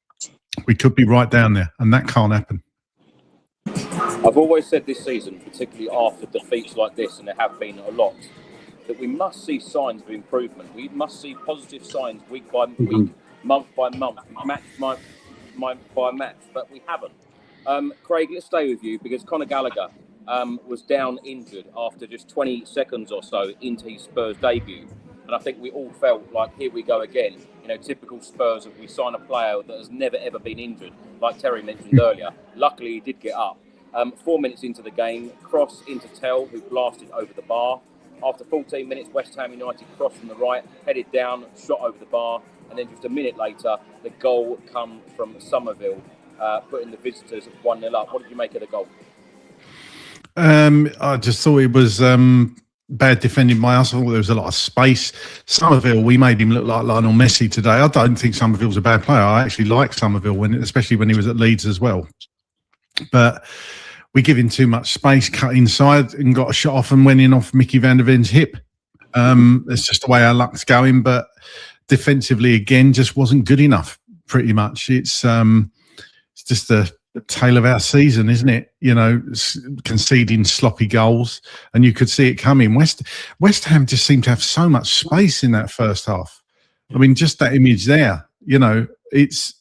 We could be right down there, and that can't happen. I've always said this season, particularly after defeats like this, and there have been a lot, that we must see signs of improvement. We must see positive signs week by week, month by month, match by match, but we haven't. Craig, let's stay with you, because Conor Gallagher was down injured after just 20 seconds or so into his Spurs debut. And I think we all felt like, here we go again. Typical Spurs, we sign a player that has never, ever been injured, like Terry mentioned earlier. Luckily, he did get up. 4 minutes into the game, cross into Tell, who blasted over the bar. After 14 minutes, West Ham United crossed from the right, headed down, shot over the bar. And then just a minute later, the goal come from Somerville, putting the visitors 1-0 up. What did you make of the goal? I just thought it was bad defending by us. I thought there was a lot of space. Somerville, we made him look like Lionel Messi today. I don't think Somerville's a bad player. I actually like Somerville, especially when he was at Leeds as well. But we give him too much space, cut inside and got a shot off and went in off Mickey van der Ven's hip. It's just the way our luck's going. But defensively, again, just wasn't good enough, pretty much. It's just the tale of our season, isn't it? Conceding sloppy goals, and you could see it coming. West Ham just seemed to have so much space in that first half. I mean, just that image there, it's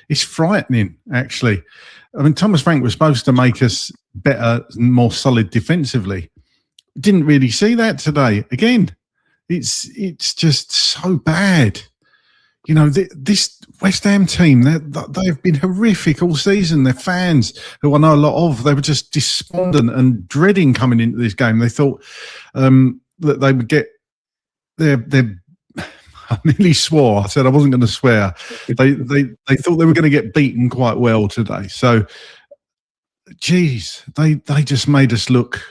it's frightening, actually. I mean, Thomas Frank was supposed to make us better and more solid defensively. Didn't really see that today. Again, it's just so bad. You know, this West Ham team, they've been horrific all season. Their fans, who I know a lot of, they were just despondent and dreading coming into this game. They thought that they would get their I nearly swore. I said I wasn't going to swear. They thought they were going to get beaten quite well today. So, geez, they just made us look.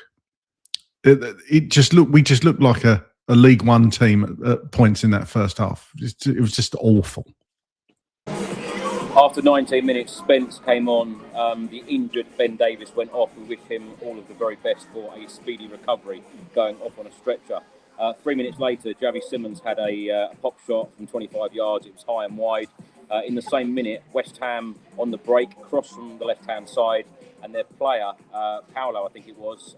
We just looked like a League One team at points in that first half. It was just awful. After 19 minutes, Spence came on. The injured Ben Davies went off. We wish him all of the very best for a speedy recovery, going off on a stretcher. 3 minutes later, Javi Simmons had a pop shot from 25 yards. It was high and wide. In the same minute, West Ham on the break, cross from the left-hand side, and their player, Cowlin, I think it was,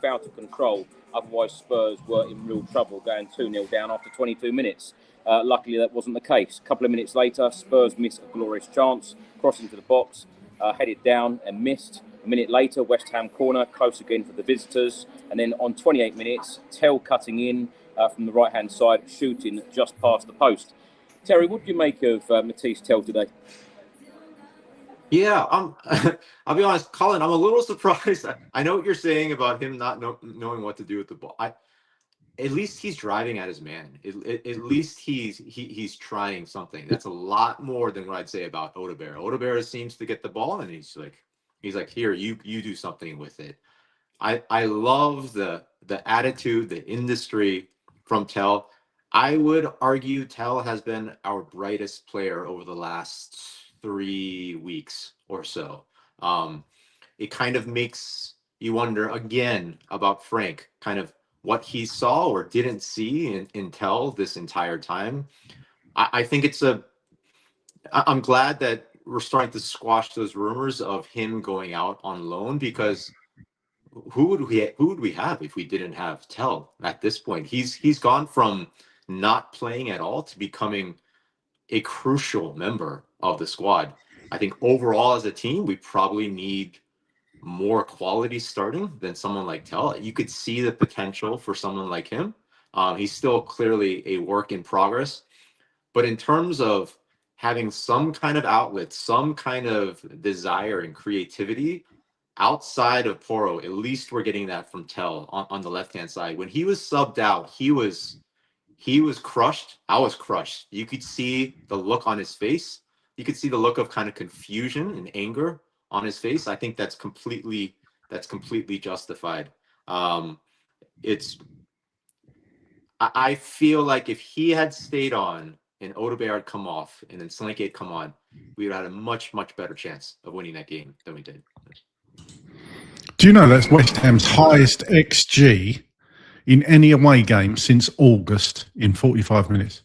fouled to control. Otherwise, Spurs were in real trouble, going 2-0 down after 22 minutes. Luckily, that wasn't the case. A couple of minutes later, Spurs missed a glorious chance, crossing to the box, headed down and missed. A minute later, West Ham corner, close again for the visitors. And then on 28 minutes, Tell cutting in from the right-hand side, shooting just past the post. Terry, what do you make of Matisse Tell today? Yeah, I'll be honest, Colin, I'm a little surprised. I know what you're saying about him not knowing what to do with the ball. At least he's driving at his man. At least he's trying something. That's a lot more than what I'd say about Odebear. Odebear seems to get the ball and he's like, here, you do something with it. I love the attitude, the industry from Tell. I would argue Tell has been our brightest player over the last 3 weeks or so. It kind of makes you wonder again about Frank, kind of what he saw or didn't see in Tell this entire time. I think I'm glad that we're starting to squash those rumors of him going out on loan, because who would we have if we didn't have Tell at this point? He's gone from not playing at all to becoming a crucial member of the squad. I think overall as a team, we probably need more quality starting than someone like Tell. You could see the potential for someone like him. He's still clearly a work in progress, but in terms of having some kind of outlet, some kind of desire and creativity outside of Porro, at least we're getting that from Tell on the left-hand side. When he was subbed out, he was crushed. I was crushed. You could see the look on his face. You could see the look of kind of confusion and anger on his face. I think that's completely justified. I feel like if he had stayed on and Odebear had come off and then Slinky had come on, we would have had a much, much better chance of winning that game than we did. Do you know that's West Ham's highest XG in any away game since August in 45 minutes?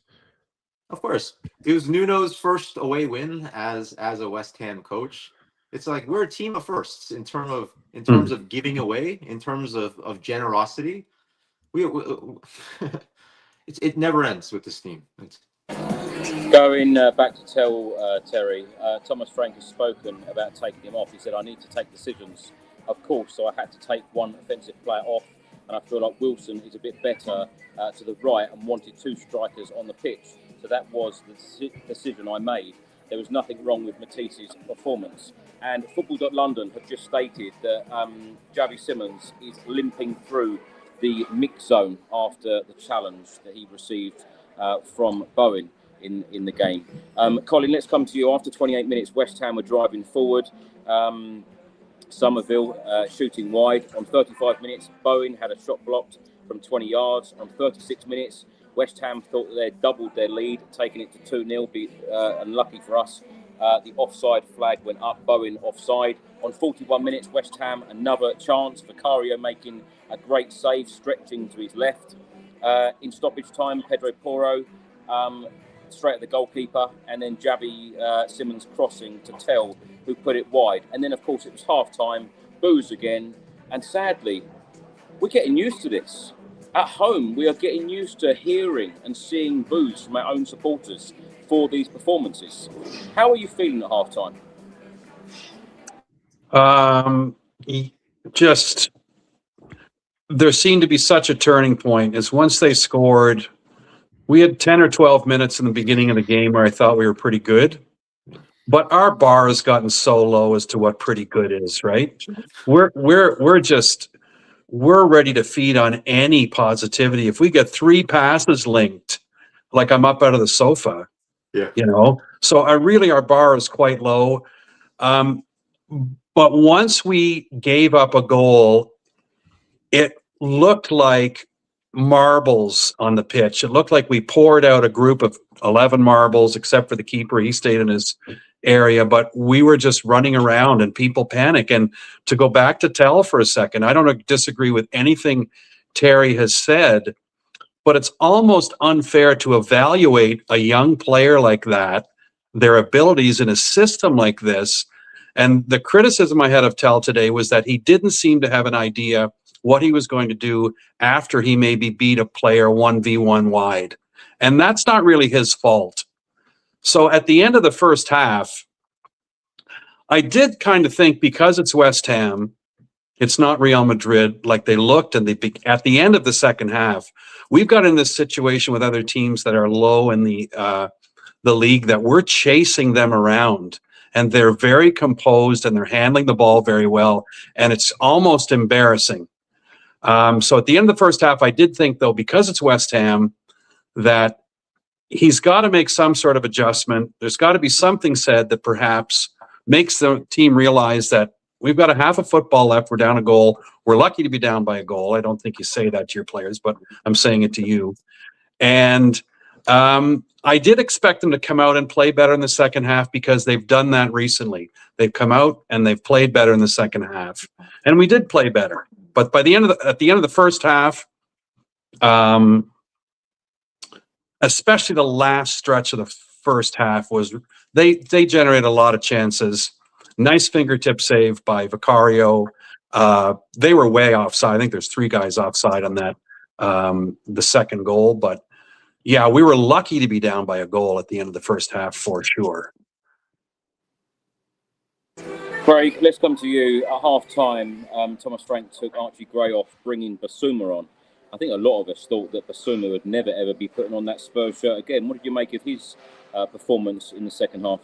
Of course. It was Nuno's first away win as a West Ham coach. It's like we're a team of firsts in terms of giving away, in terms of generosity. It never ends with this team. Going back to tell Terry, Thomas Frank has spoken about taking him off. He said, I need to take decisions, of course, so I had to take one offensive player off, and I feel like Wilson is a bit better to the right and wanted two strikers on the pitch. So that was the decision I made. There was nothing wrong with Matisse's performance. And Football.London have just stated that Javi Simmons is limping through the mix zone after the challenge that he received from Bowen in the game. Colin, let's come to you. After 28 minutes, West Ham were driving forward. Somerville shooting wide. On 35 minutes, Bowen had a shot blocked from 20 yards. On 36 minutes, West Ham thought that they'd doubled their lead, taking it to 2-0. Unlucky for us, the offside flag went up. Bowen offside. On 41 minutes, West Ham another chance. Vicario making a great save, stretching to his left. In stoppage time, Pedro Porro straight at the goalkeeper, and then Javi Simmons crossing to Tell, who put it wide. And then, of course, it was half-time, boos again. And sadly, we're getting used to this. At home, we are getting used to hearing and seeing boos from our own supporters. for these performances. How are you feeling at half-time? Just there seemed to be such a turning point as once they scored. We had 10 or 12 minutes in the beginning of the game where I thought we were pretty good, but our bar has gotten so low as to what pretty good is, right? We're ready to feed on any positivity. If we get 3 passes linked, like I'm up out of the sofa, you know. So our bar is quite low. But once we gave up a goal, it looked like marbles on the pitch. It looked like we poured out a group of 11 marbles, except for the keeper. He stayed in his area, but we were just running around and people panic. And to go back to Tell for a second, I don't disagree with anything Terry has said, but it's almost unfair to evaluate a young player like that, their abilities in a system like this. And the criticism I had of Tell today was that he didn't seem to have an idea what he was going to do after he maybe beat a player 1v1 wide. And that's not really his fault. So at the end of the first half, I did kind of think, because it's West Ham, it's not Real Madrid like they looked, and at the end of the second half, we've got in this situation with other teams that are low in the league that we're chasing them around, and they're very composed and they're handling the ball very well, and it's almost embarrassing. So at the end of the first half, I did think, though, because it's West Ham, that he's got to make some sort of adjustment. There's got to be something said that perhaps makes the team realize that we've got a half a football left. We're down a goal. We're lucky to be down by a goal. I don't think you say that to your players, but I'm saying it to you. And I did expect them to come out and play better in the second half, because they've done that recently. They've come out and they've played better in the second half. And we did play better. But by the end of at the end of the first half, especially the last stretch of the first half, was they generated a lot of chances. Nice fingertip save by Vicario. They were way offside. I think there's 3 guys offside on that, the second goal. But yeah, we were lucky to be down by a goal at the end of the first half for sure. Craig, let's come to you. At half-time, Thomas Frank took Archie Gray off, bringing Basuma on. I think a lot of us thought that Basuma would never, ever be putting on that Spurs shirt again. What did you make of his performance in the second half?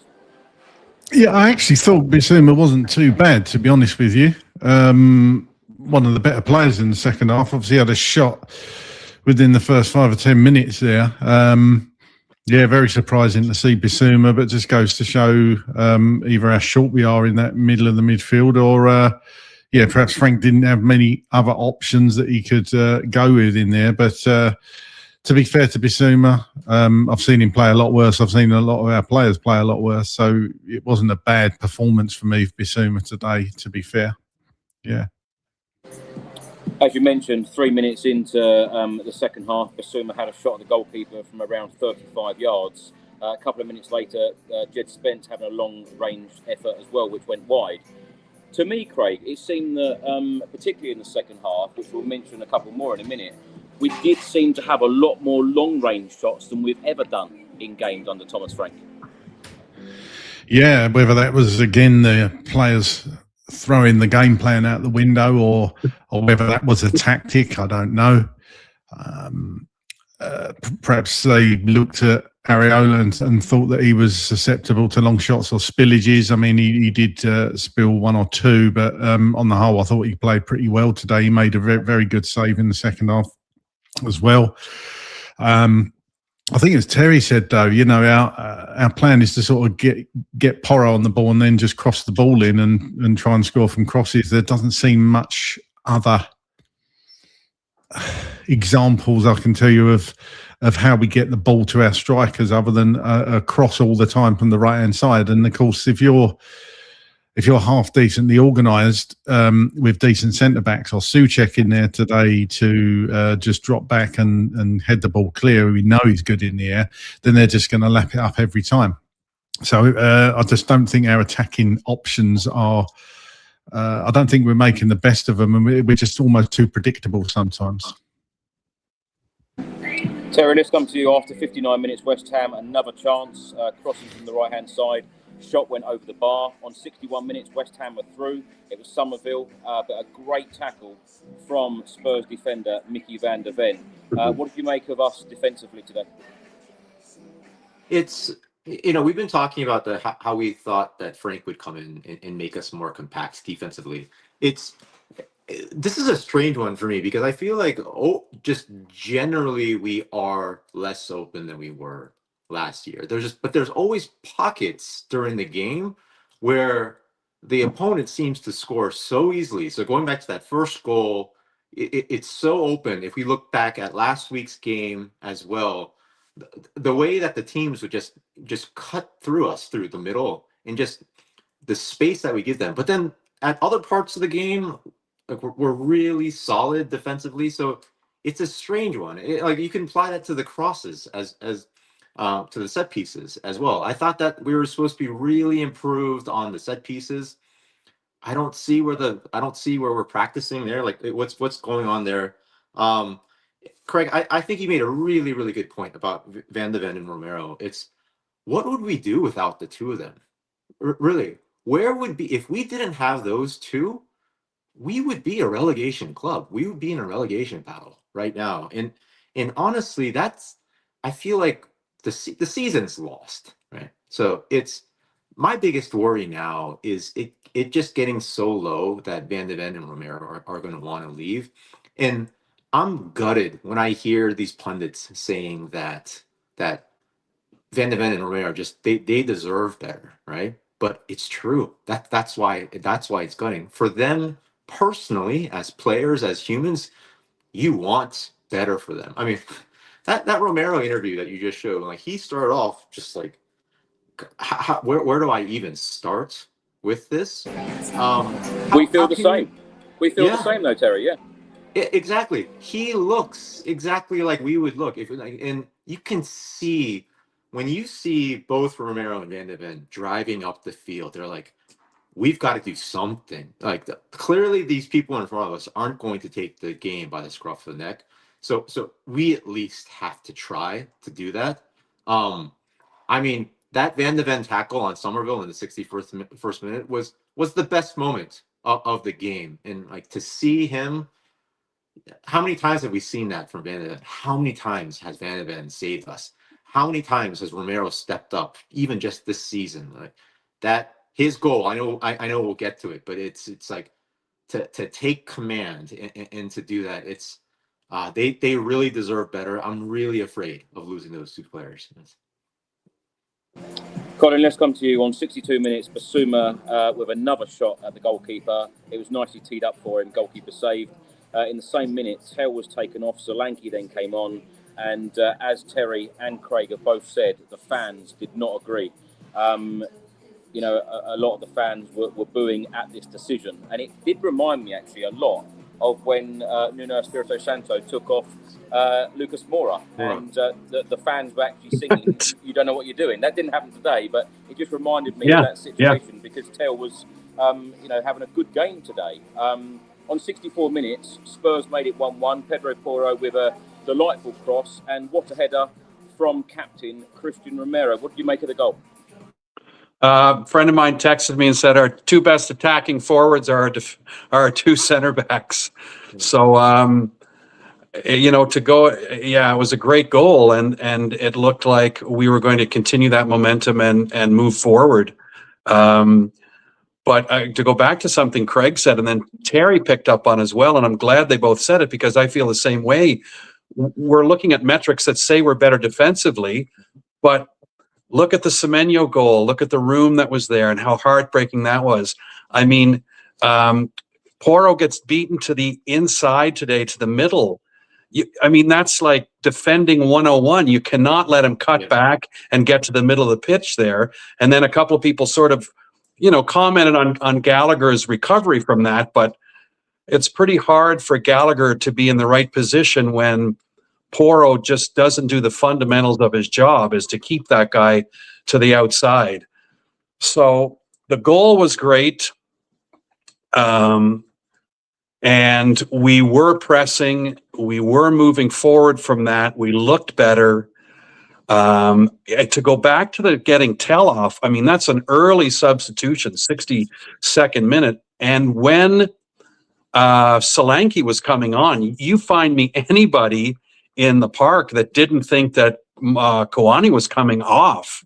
Yeah, I actually thought Basuma wasn't too bad, to be honest with you. One of the better players in the second half. Obviously, he had a shot within the first 5 or 10 minutes there. Yeah, very surprising to see Basuma, but just goes to show either how short we are in that middle of the midfield, or yeah, perhaps Frank didn't have many other options that he could go with in there. But to be fair to Basuma, I've seen him play a lot worse. I've seen a lot of our players play a lot worse. So it wasn't a bad performance for me, Basuma, today, to be fair. Yeah. As you mentioned, 3 minutes into the second half, Basuma had a shot at the goalkeeper from around 35 yards. A couple of minutes later, Jed Spence having a long-range effort as well, which went wide. To me, Craig, it seemed that, particularly in the second half, which we'll mention a couple more in a minute, we did seem to have a lot more long-range shots than we've ever done in games under Thomas Frank. Yeah, whether that was, again, the players throwing the game plan out the window, or whether that was a tactic, I don't know. Perhaps they looked at Areola and thought that he was susceptible to long shots or spillages. I mean, he did spill 1 or 2, but on the whole, I thought he played pretty well today. He made a very, very good save in the second half as well. I think, as Terry said, though, you know, our plan is to sort of get Porro on the ball and then just cross the ball in and try and score from crosses. There doesn't seem much other examples I can tell you of how we get the ball to our strikers, other than a cross all the time from the right hand side. And of course, if you're half decently organised with decent centre backs, or Souček in there today to just drop back and head the ball clear, we know he's good in the air, then they're just going to lap it up every time. So I just don't think our attacking options are. I don't think we're making the best of them, and we're just almost too predictable sometimes. Terry, let's come to you after 59 minutes. West Ham, another chance, crossing from the right-hand side. Shot went over the bar. On 61 minutes, West Ham were through. It was Somerville, but a great tackle from Spurs defender Mickey van der Ven. What did you make of us defensively today? It's, we've been talking about how we thought that Frank would come in and make us more compact defensively. This is a strange one for me because I feel like just generally we are less open than we were last year. There's always pockets during the game where the opponent seems to score so easily. So going back to that first goal, it's so open. If we look back at last week's game as well, the way that the teams would just cut through us through the middle and just the space that we give them. But then at other parts of the game, like we're really solid defensively. So it's a strange one. Like you can apply that to the crosses as to the set pieces as well. I thought that we were supposed to be really improved on the set pieces. I don't see where we're practicing there. Like what's going on there. Craig, I think you made a really, really good point about Van de Ven and Romero. It's what would we do without the two of them? Really, where would be if we didn't have those two? We would be a relegation club. We would be in a relegation battle right now. And honestly, I feel like the season's lost, right? So it's my biggest worry now is it just getting so low that Van de Ven and Romero are going to want to leave. And I'm gutted when I hear these pundits saying that Van de Ven and Romero they deserve better, right? But it's true. That's why it's gutting for them personally, as players, as humans. You want better for them. I mean, that Romero interview that you just showed, like he started off just like, where do I even start with this? We feel the same. We feel the same, though, Terry. Yeah. Exactly. He looks exactly like we would look and you can see when you see both Romero and Van de Ven driving up the field, they're like, we've got to do something. Like clearly these people in front of us aren't going to take the game by the scruff of the neck. So we at least have to try to do that. I mean, that Van de Ven tackle on Somerville in the 61st minute was the best moment of the game. And like to see him, how many times have we seen that from Van de Ven? How many times has Van de Ven saved us? How many times has Romero stepped up, even just this season? Like that, his goal. I know we'll get to it, but it's like to take command and to do that. It's they really deserve better. I'm really afraid of losing those two players. Colin, let's come to you on 62 minutes. Basuma with another shot at the goalkeeper. It was nicely teed up for him. Goalkeeper saved. In the same minute, Tell was taken off. Solanke then came on. And as Terry and Craig have both said, the fans did not agree. You know, a lot of the fans were booing at this decision. And it did remind me, actually, a lot of when Nuno Espirito Santo took off Lucas Moura. And the fans were actually singing, "You don't know what you're doing." That didn't happen today, but it just reminded me of that situation because Tell was, having a good game today. On 64 minutes, Spurs made it 1-1. Pedro Porro with a delightful cross, and what a header from captain Christian Romero. What did you make of the goal? A friend of mine texted me and said our two best attacking forwards are our two center backs. So, to go, it was a great goal, and it looked like we were going to continue that momentum and move forward. But to go back to something Craig said, and then Terry picked up on as well, and I'm glad they both said it because I feel the same way. We're looking at metrics that say we're better defensively, but look at the Semenyo goal. Look at the room that was there and how heartbreaking that was. I mean, Porro gets beaten to the inside today, to the middle. That's like defending 101. You cannot let him cut back and get to the middle of the pitch there. And then a couple of people sort of, commented on Gallagher's recovery from that, but it's pretty hard for Gallagher to be in the right position when Porro just doesn't do the fundamentals of his job, is to keep that guy to the outside. So the goal was great. And we were pressing, we were moving forward from that. We looked better. To go back to the getting Tell off, I mean, that's an early substitution, 62nd minute. And when Solanke was coming on, you find me anybody in the park that didn't think that Kawani was coming off,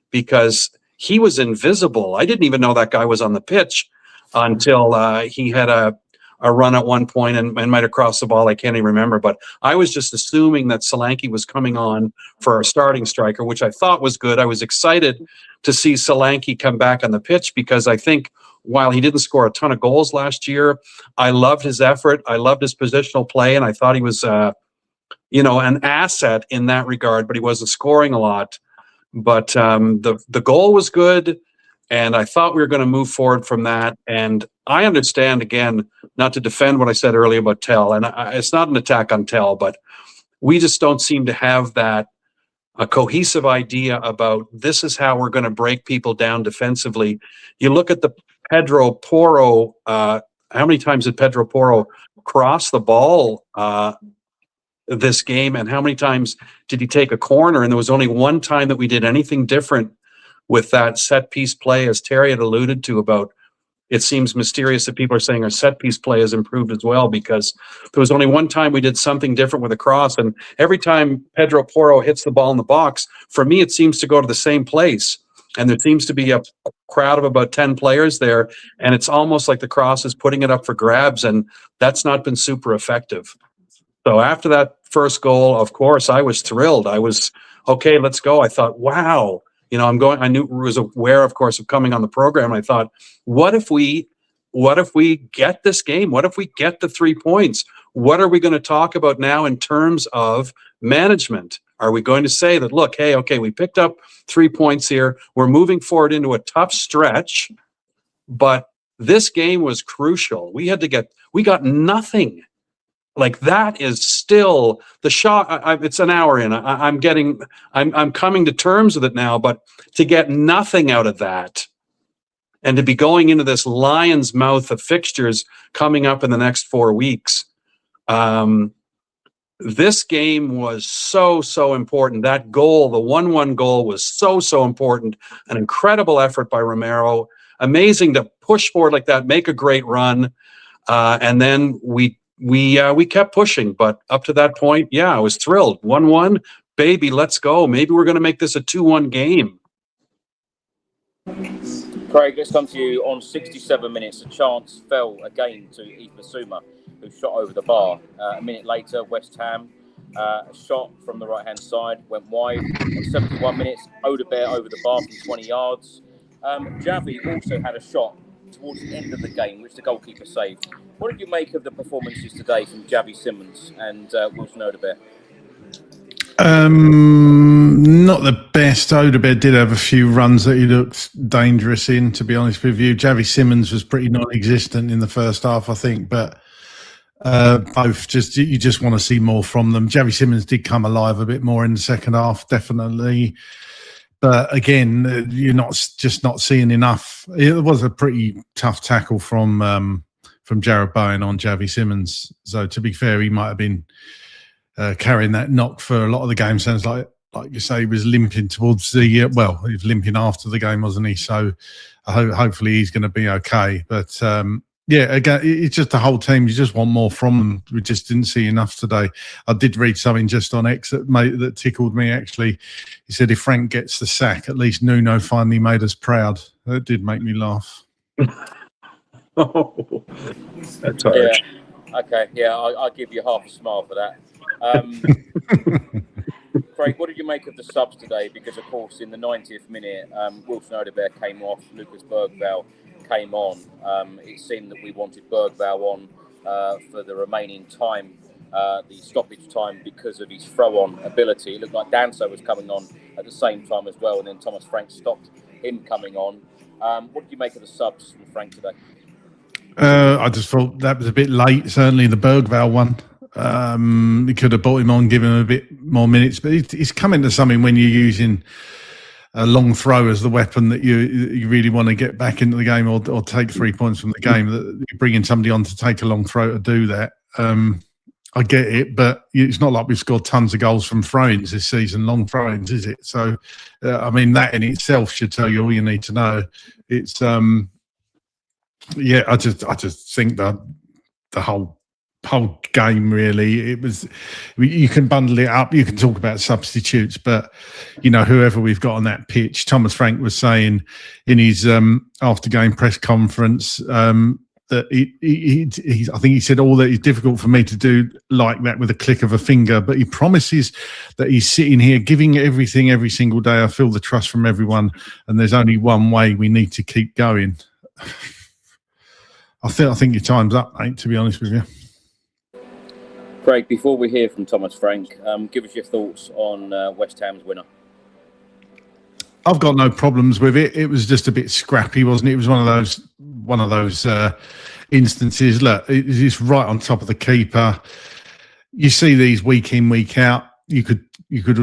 because he was invisible. I didn't even know that guy was on the pitch until he had a run at one point and might have crossed the ball. I can't even remember, but I was just assuming that Solanke was coming on for a starting striker, which I thought was good. I was excited to see Solanke come back on the pitch, because I think while he didn't score a ton of goals last year, I loved his effort. I loved his positional play, and I thought he was, an asset in that regard, but he wasn't scoring a lot. But the goal was good, and I thought we were going to move forward from that. And I understand, again, not to defend what I said earlier about Tell, and it's not an attack on Tell, but we just don't seem to have a cohesive idea about this is how we're going to break people down defensively. You look at the Pedro Porro, how many times did Pedro Porro cross the ball this game, and how many times did he take a corner? And there was only one time that we did anything different with that set piece play, as Terry had alluded to about. It seems mysterious that people are saying our set piece play has improved as well, because there was only one time we did something different with a cross, and every time Pedro Porro hits the ball in the box, for me it seems to go to the same place, and there seems to be a crowd of about 10 players there, and it's almost like the cross is putting it up for grabs, and that's not been super effective. So after that first goal, of course, I was thrilled. I was, okay, let's go. I thought, wow. I was aware, of course, of coming on the program. I thought, what if we get this game? What if we get the 3 points? What are we going to talk about now in terms of management? Are we going to say that, look, hey, okay, we picked up 3 points here. We're moving forward into a tough stretch, but this game was crucial. We got nothing. Like, that is still the shock. It's an hour in. I'm coming to terms with it now, but to get nothing out of that, and to be going into this lion's mouth of fixtures coming up in the next 4 weeks, this game was so important. That goal, the 1-1 goal, was so important. An incredible effort by Romero. Amazing to push forward like that, make a great run, and then we kept pushing, but up to that point, I was thrilled. 1-1, baby, let's go. Maybe we're going to make this a 2-1 game. Craig, let's come to you. On 67 minutes, a chance fell again to Yves Bissouma, who shot over the bar. A minute later, West Ham, a shot from the right-hand side, went wide. On 71 minutes, Odobert over the bar from 20 yards. Javi also had a shot towards the end of the game, which the goalkeeper saved. What did you make of the performances today from Javi Simmons and Wilson Odobert? Not the best. Odobert did have a few runs that he looked dangerous in, to be honest with you. Javi Simmons was pretty non-existent in the first half, I think, but both you just want to see more from them. Javi Simmons did come alive a bit more in the second half, definitely. But again, you're not seeing enough. It was a pretty tough tackle from Jared Bowen on Javi Simmons. So to be fair, he might have been carrying that knock for a lot of the game. Sounds like you say, he was limping towards the he was limping after the game, wasn't he? So hopefully he's going to be okay. But again, it's just the whole team. You just want more from them. We just didn't see enough today. I did read something just on X that tickled me, actually. He said, if Frank gets the sack, at least Nuno finally made us proud. That did make me laugh. Oh, that's harsh. Yeah. Okay. Yeah, I'll give you half a smile for that. Craig, what did you make of the subs today? Because, of course, in the 90th minute, Wilson Odobert came off, Lucas Bergvall came on. It seemed that we wanted Bergvall on for the remaining time, the stoppage time, because of his throw-on ability. It looked like Danso was coming on at the same time as well, and then Thomas Frank stopped him coming on. What did you make of the subs from Frank today? I just thought that was a bit late, certainly the Bergvall one. He could have brought him on, given him a bit more minutes, but it's coming to something when you're using a long throw as the weapon that you really want to get back into the game or take 3 points from the game, that you're bringing somebody on to take a long throw to do that. I get it, but it's not like we've scored tons of goals from throw-ins this season, long throw-ins, is it? So, I mean, that in itself should tell you all you need to know. It's, I just think that the whole game, really, it was, you can bundle it up, you can talk about substitutes, but whoever we've got on that pitch, Thomas Frank was saying in his after game press conference that I think he said all that is difficult for me to do like that with a click of a finger, but he promises that he's sitting here giving everything every single day. I feel the trust from everyone, and there's only one way. We need to keep going. I think your time's up, mate, to be honest with you. Craig, before we hear from Thomas Frank, give us your thoughts on West Ham's winner. I've got no problems with it. It was just a bit scrappy, wasn't it? It was one of those instances. Look, it's right on top of the keeper. You see these week in, week out. You could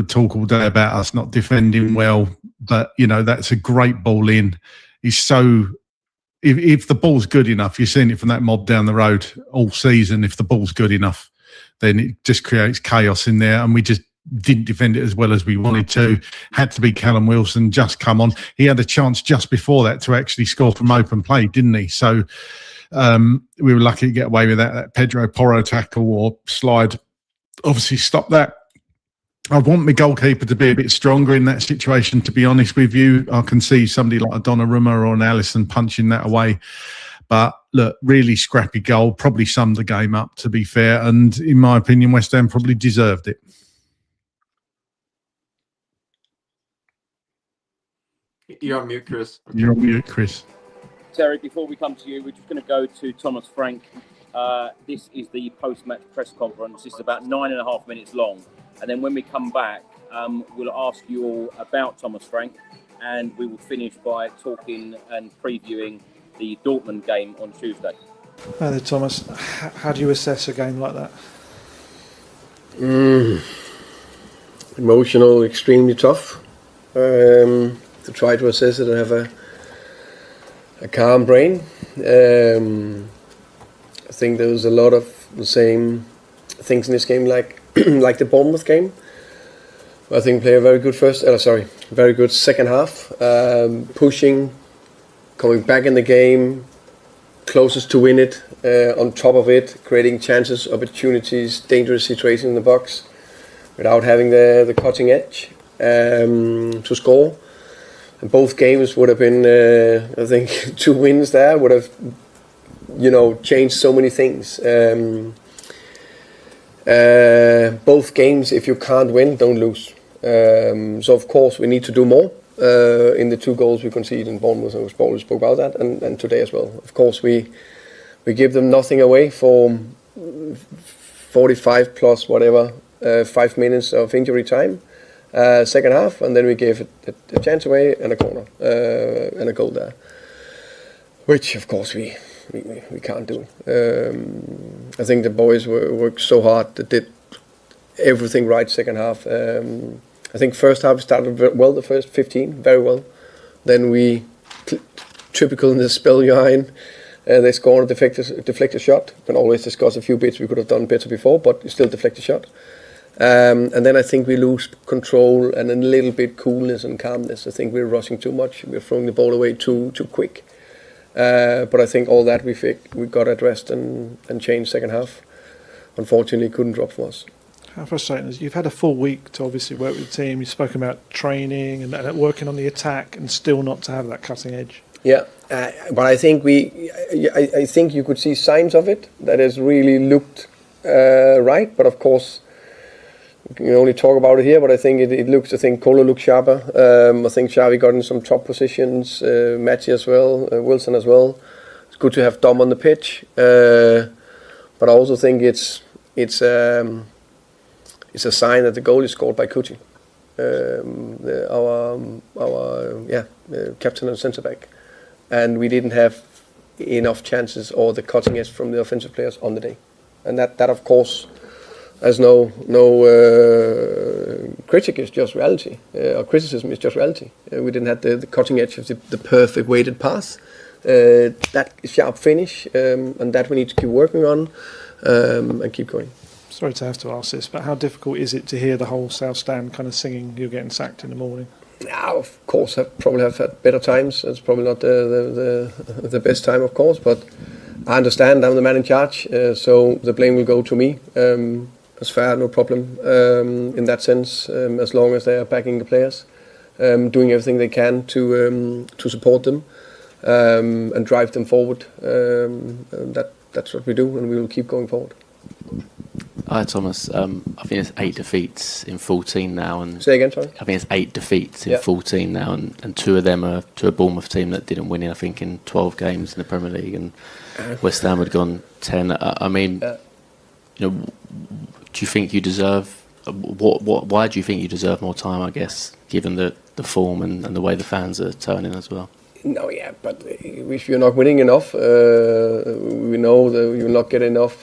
talk all day about us not defending well, but that's a great ball in. He's so. If the ball's good enough, you're seeing it from that mob down the road all season. If the ball's good enough, then it just creates chaos in there, and we just didn't defend it as well as we wanted to. Had to be Callum Wilson just come on. He had a chance just before that to actually score from open play, didn't he? So we were lucky to get away with that. That Pedro Porro tackle or slide obviously stopped that. I want my goalkeeper to be a bit stronger in that situation, to be honest with you. I can see somebody like a Donnarumma or an Alisson punching that away. But look, really scrappy goal, probably summed the game up, to be fair. And in my opinion, West Ham probably deserved it. You're on mute, Chris. You're on mute, Chris. Terry, before we come to you, we're just going to go to Thomas Frank. This is the post-match press conference. This is about 9.5 minutes long. And then when we come back, we'll ask you all about Thomas Frank, and we will finish by talking and previewing the Dortmund game on Tuesday. Hi there, Thomas. How do you assess a game like that? Emotional, extremely tough. To try to assess it and have a calm brain. I think there was a lot of the same things in this game, like like the Bournemouth game. I think play a very good very good second half, pushing, coming back in the game, closest to win it, on top of it, creating chances, opportunities, dangerous situations in the box, without having the cutting edge to score. And both games would have been, I think, 2 wins there would have, changed so many things. Both games, if you can't win, don't lose. So of course we need to do more in the 2 goals we conceded in Bournemouth, and we spoke about that, and today as well. Of course we give them nothing away for 45 plus 5 minutes of injury time, second half, and then we gave a chance away and a corner and a goal there, which of course we can't do. I think the boys worked so hard. They did everything right second half. I think first half started well, the first 15, very well. Then we, typical in the spell behind, they scored a deflected shot. We can always discuss a few bits we could have done better before, but still deflected shot. And then I think we lose control and a little bit coolness and calmness. I think we're rushing too much. We're throwing the ball away too quick. But I think all that we got addressed and changed second half. Unfortunately, couldn't drop for us. How frustrating is you've had a full week to obviously work with the team. You've spoken about training and working on the attack, and still not to have that cutting edge. Yeah, but I think I think you could see signs of it that has really looked right. But of course, we can only talk about it here. But I think it looks. I think Colin looked sharper. I think Xavi got in some top positions. Matty as well, Wilson as well. It's good to have Dom on the pitch. But I also think it's a sign that the goal is scored by Kuti, our captain and centre back, and we didn't have enough chances or the cutting edge from the offensive players on the day, and that of course As no critic is just reality, or criticism is just reality. We didn't have the cutting edge of the perfect weighted pass, that sharp finish, and that we need to keep working on and keep going. Sorry to have to ask this, but how difficult is it to hear the whole South Stand kind of singing "You're getting sacked" in the morning? Now, of course, I probably have had better times. It's probably not the best time, of course, but I understand I'm the man in charge, so the blame will go to me. It's fair, no problem in that sense, as long as they are backing the players, doing everything they can to support them and drive them forward. That's what we do, and we will keep going forward. Hi Thomas, I think it's 8 defeats in 14 now, and say again, sorry. I think it's 8 defeats in 14 now, and 2 of them are to a Bournemouth team that didn't win I think in 12 games in the Premier League, and West Ham had gone 10. I mean, you know, do you think you deserve? Why do you think you deserve more time? I guess given the form and the way the fans are turning as well. No, yeah, but if you're not winning enough, we know that you will not get enough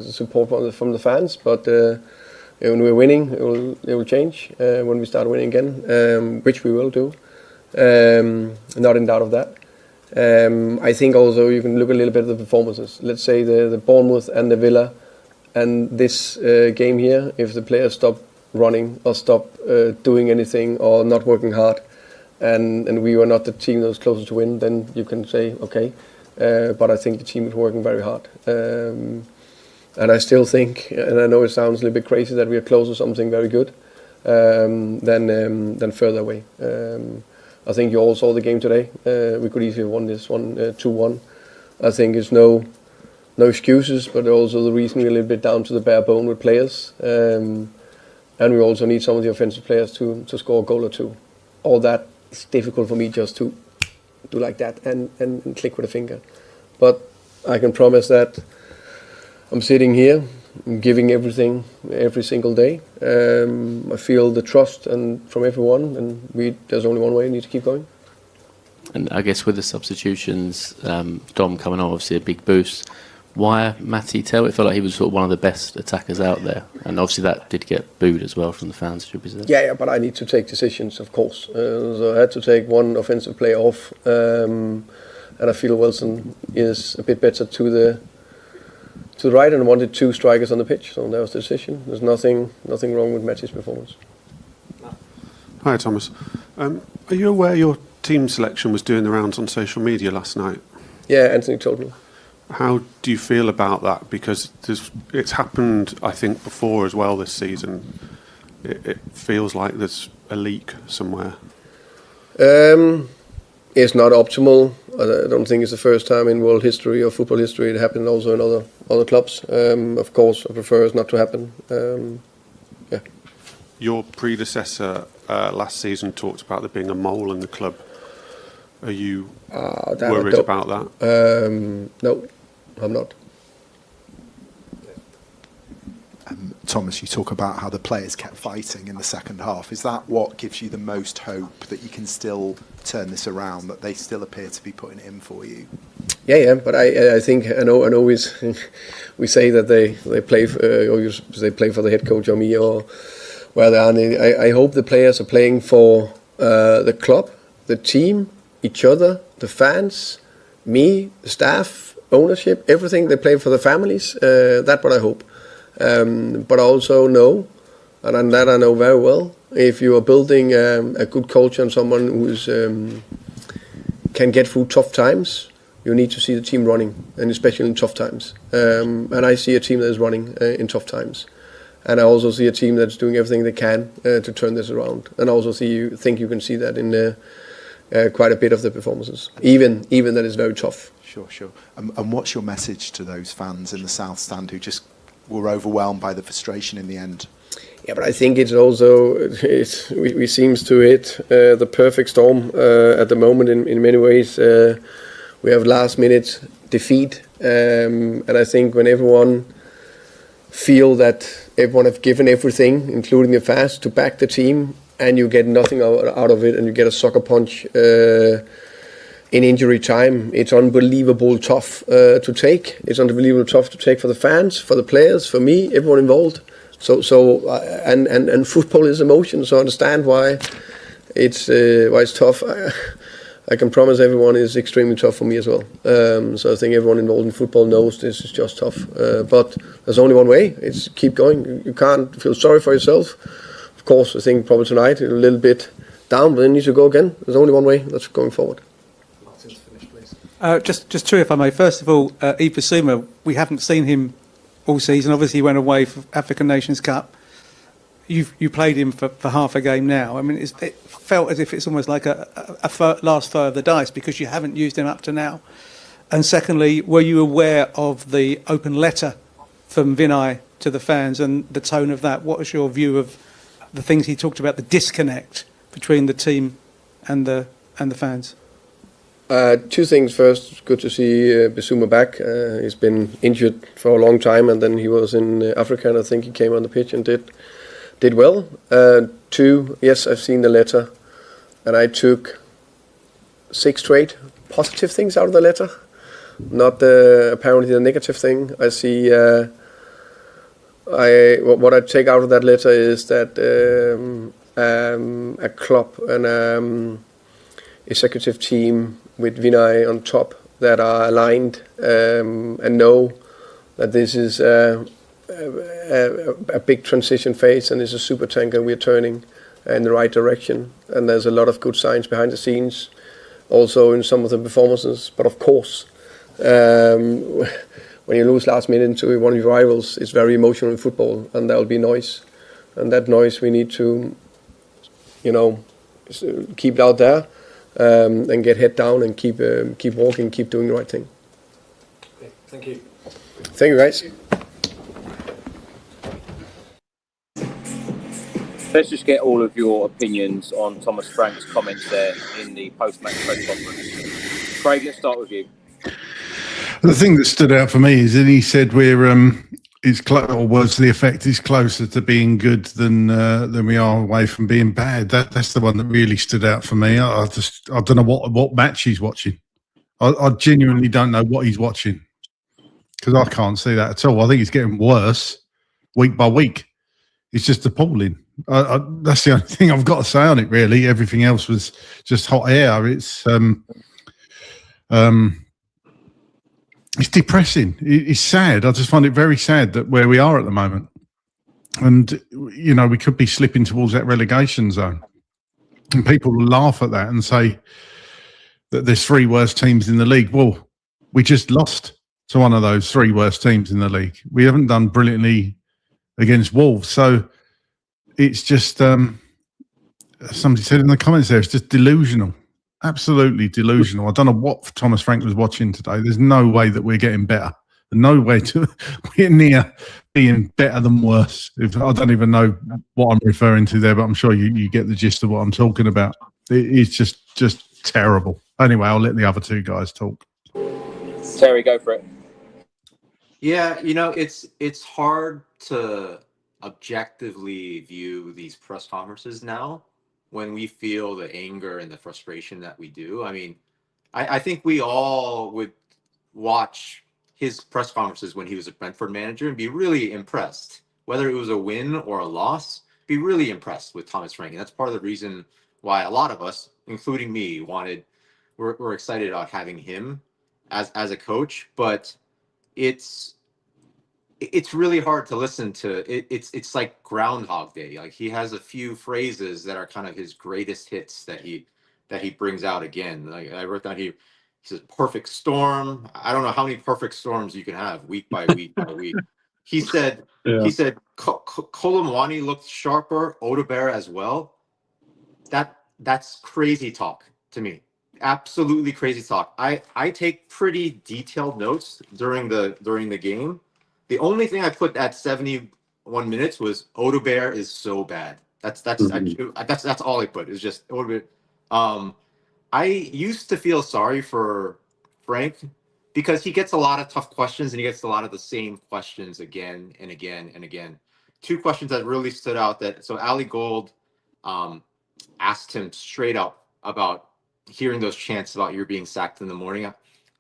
support from the fans. But when we're winning, it will change when we start winning again, which we will do. Not in doubt of that. I think also you can look a little bit at the performances. Let's say the Bournemouth and the Villa, and this game here. If the players stop running or stop doing anything or not working hard, and we were not the team that was closest to win, then you can say okay. But I think the team is working very hard, and I still think, and I know it sounds a little bit crazy, that we are close to something very good than further away. I think you all saw the game today. We could easily have won this one 2-1. I think it's no excuses, but also the reason we're a little bit down to the bare bone with players, and we also need some of the offensive players to score a goal or two. All that. It's difficult for me just to do like that and click with a finger. But I can promise that I'm sitting here, I'm giving everything every single day. I feel the trust from everyone, and there's only one way, we need to keep going. And I guess with the substitutions, Dom coming on, obviously a big boost. Why Matty Tell? It felt like he was sort of one of the best attackers out there, and obviously that did get booed as well from the fans. Should be said. Yeah, but I need to take decisions, of course. So I had to take one offensive player off, and I feel Wilson is a bit better to the right, and I wanted 2 strikers on the pitch, so that was the decision. There's nothing wrong with Matty's performance. Hi Thomas, are you aware your team selection was doing the rounds on social media last night? Yeah, Anthony told me. How do you feel about that? Because it's happened, I think, before as well this season. It feels like there's a leak somewhere. It's not optimal. I don't think it's the first time in world history or football history. It happened also in other clubs. Of course, I prefer it not to happen. Yeah. Your predecessor last season talked about there being a mole in the club. Are you worried about that? No, I'm not. Thomas, you talk about how the players kept fighting in the second half. Is that what gives you the most hope that you can still turn this around, that they still appear to be putting it in for you? Yeah, but I think I know we say that they play for the head coach or me or where they are. I hope the players are playing for the club, the team, each other, the fans, me, the staff, ownership, everything. They play for the families. That's what I hope. But I also know, and that I know very well, if you are building a good culture and someone who's can get through tough times, you need to see the team running, and especially in tough times. And I see a team that is running in tough times. And I also see a team that's doing everything they can to turn this around. And I also think you can see that in quite a bit of the performances, even that is very tough. Sure. And what's your message to those fans in the South Stand who just were overwhelmed by the frustration in the end? Yeah, but I think it's also we seems to hit the perfect storm at the moment in many ways. We have last minute defeat, and I think when everyone feel that everyone have given everything, including the fans, to back the team, and you get nothing out of it, and you get a sucker punch in injury time, it's unbelievable tough to take. It's unbelievable tough to take for the fans, for the players, for me, everyone involved. And football is emotion, so I understand why it's tough. I can promise everyone it's extremely tough for me as well. So I think everyone involved in football knows this is just tough. But there's only one way. It's keep going. You can't feel sorry for yourself. Of course, I think probably tonight a little bit down, but then you need to go again. There's only one way. That's going forward. Just two, if I may. First of all, Yves Bissouma, we haven't seen him all season. Obviously, he went away for African Nations Cup. You played him for half a game now. I mean, it felt as if it's almost like a last throw of the dice because you haven't used him up to now. And secondly, were you aware of the open letter from Vinay to the fans and the tone of that? What was your view of the things he talked about, the disconnect between the team and the fans? Two things. First, it's good to see Bissouma back. He's been injured for a long time, and then he was in Africa, and I think he came on the pitch and did well. Two, yes, I've seen the letter, and I took 6 straight positive things out of the letter, not apparently the negative thing. I see. What I take out of that letter is that a club and executive team with Vinay on top that are aligned and know that this is a big transition phase and it's a super tanker we're turning in the right direction. And there's a lot of good signs behind the scenes, also in some of the performances. But of course, when you lose last minute to one of your rivals, it's very emotional in football, and there'll be noise. And that noise we need to, keep it out there. And get head down and keep walking, keep doing the right thing. Okay, thank you. Thank you, guys. Let's just get all of your opinions on Thomas Frank's comments there in the post-match press conference. Craig, let's start with you. The thing that stood out for me is that he said or was the effect is closer to being good than we are away from being bad. That's the one that really stood out for me. I don't know what match he's watching. I genuinely don't know what he's watching because I can't see that at all. I think it's getting worse week by week. It's just appalling. That's the only thing I've got to say on it. Really, everything else was just hot air. It's depressing. It's sad. I just find it very sad that where we are at the moment. And, we could be slipping towards that relegation zone. And people will laugh at that and say that there's 3 worst teams in the league. Well, we just lost to one of those 3 worst teams in the league. We haven't done brilliantly against Wolves. So it's just, somebody said in the comments there, it's just delusional. Absolutely delusional. I don't know what Thomas Frank was watching today. There's no way that we're getting better. No way we're near being better than worse. I don't even know what I'm referring to there, but I'm sure you get the gist of what I'm talking about. It's just terrible. Anyway, I'll let the other 2 guys talk. Terry, go for it. Yeah, it's hard to objectively view these press conferences now when we feel the anger and the frustration that we do. I mean, I think we all would watch his press conferences when he was a Brentford manager and be really impressed. Whether it was a win or a loss, be really impressed with Thomas Frank. And that's part of the reason why a lot of us, including me, we're excited about having him as a coach. But it's really hard to listen to. It's like Groundhog Day. Like, he has a few phrases that are kind of his greatest hits that he brings out again. Like, I wrote down, he says perfect storm. I don't know how many perfect storms you can have week by week by week. He said Colin looked sharper, Odegaard as well. That's crazy talk to me. Absolutely crazy talk. I take pretty detailed notes during the game. The only thing I put at 71 minutes was Odegaard is so bad. That's all I put. It's just Odegaard. I used to feel sorry for Frank because he gets a lot of tough questions and he gets a lot of the same questions again and again and again. 2 questions that really stood out. So Ali Gold asked him straight up about hearing those chants about you're being sacked in the morning,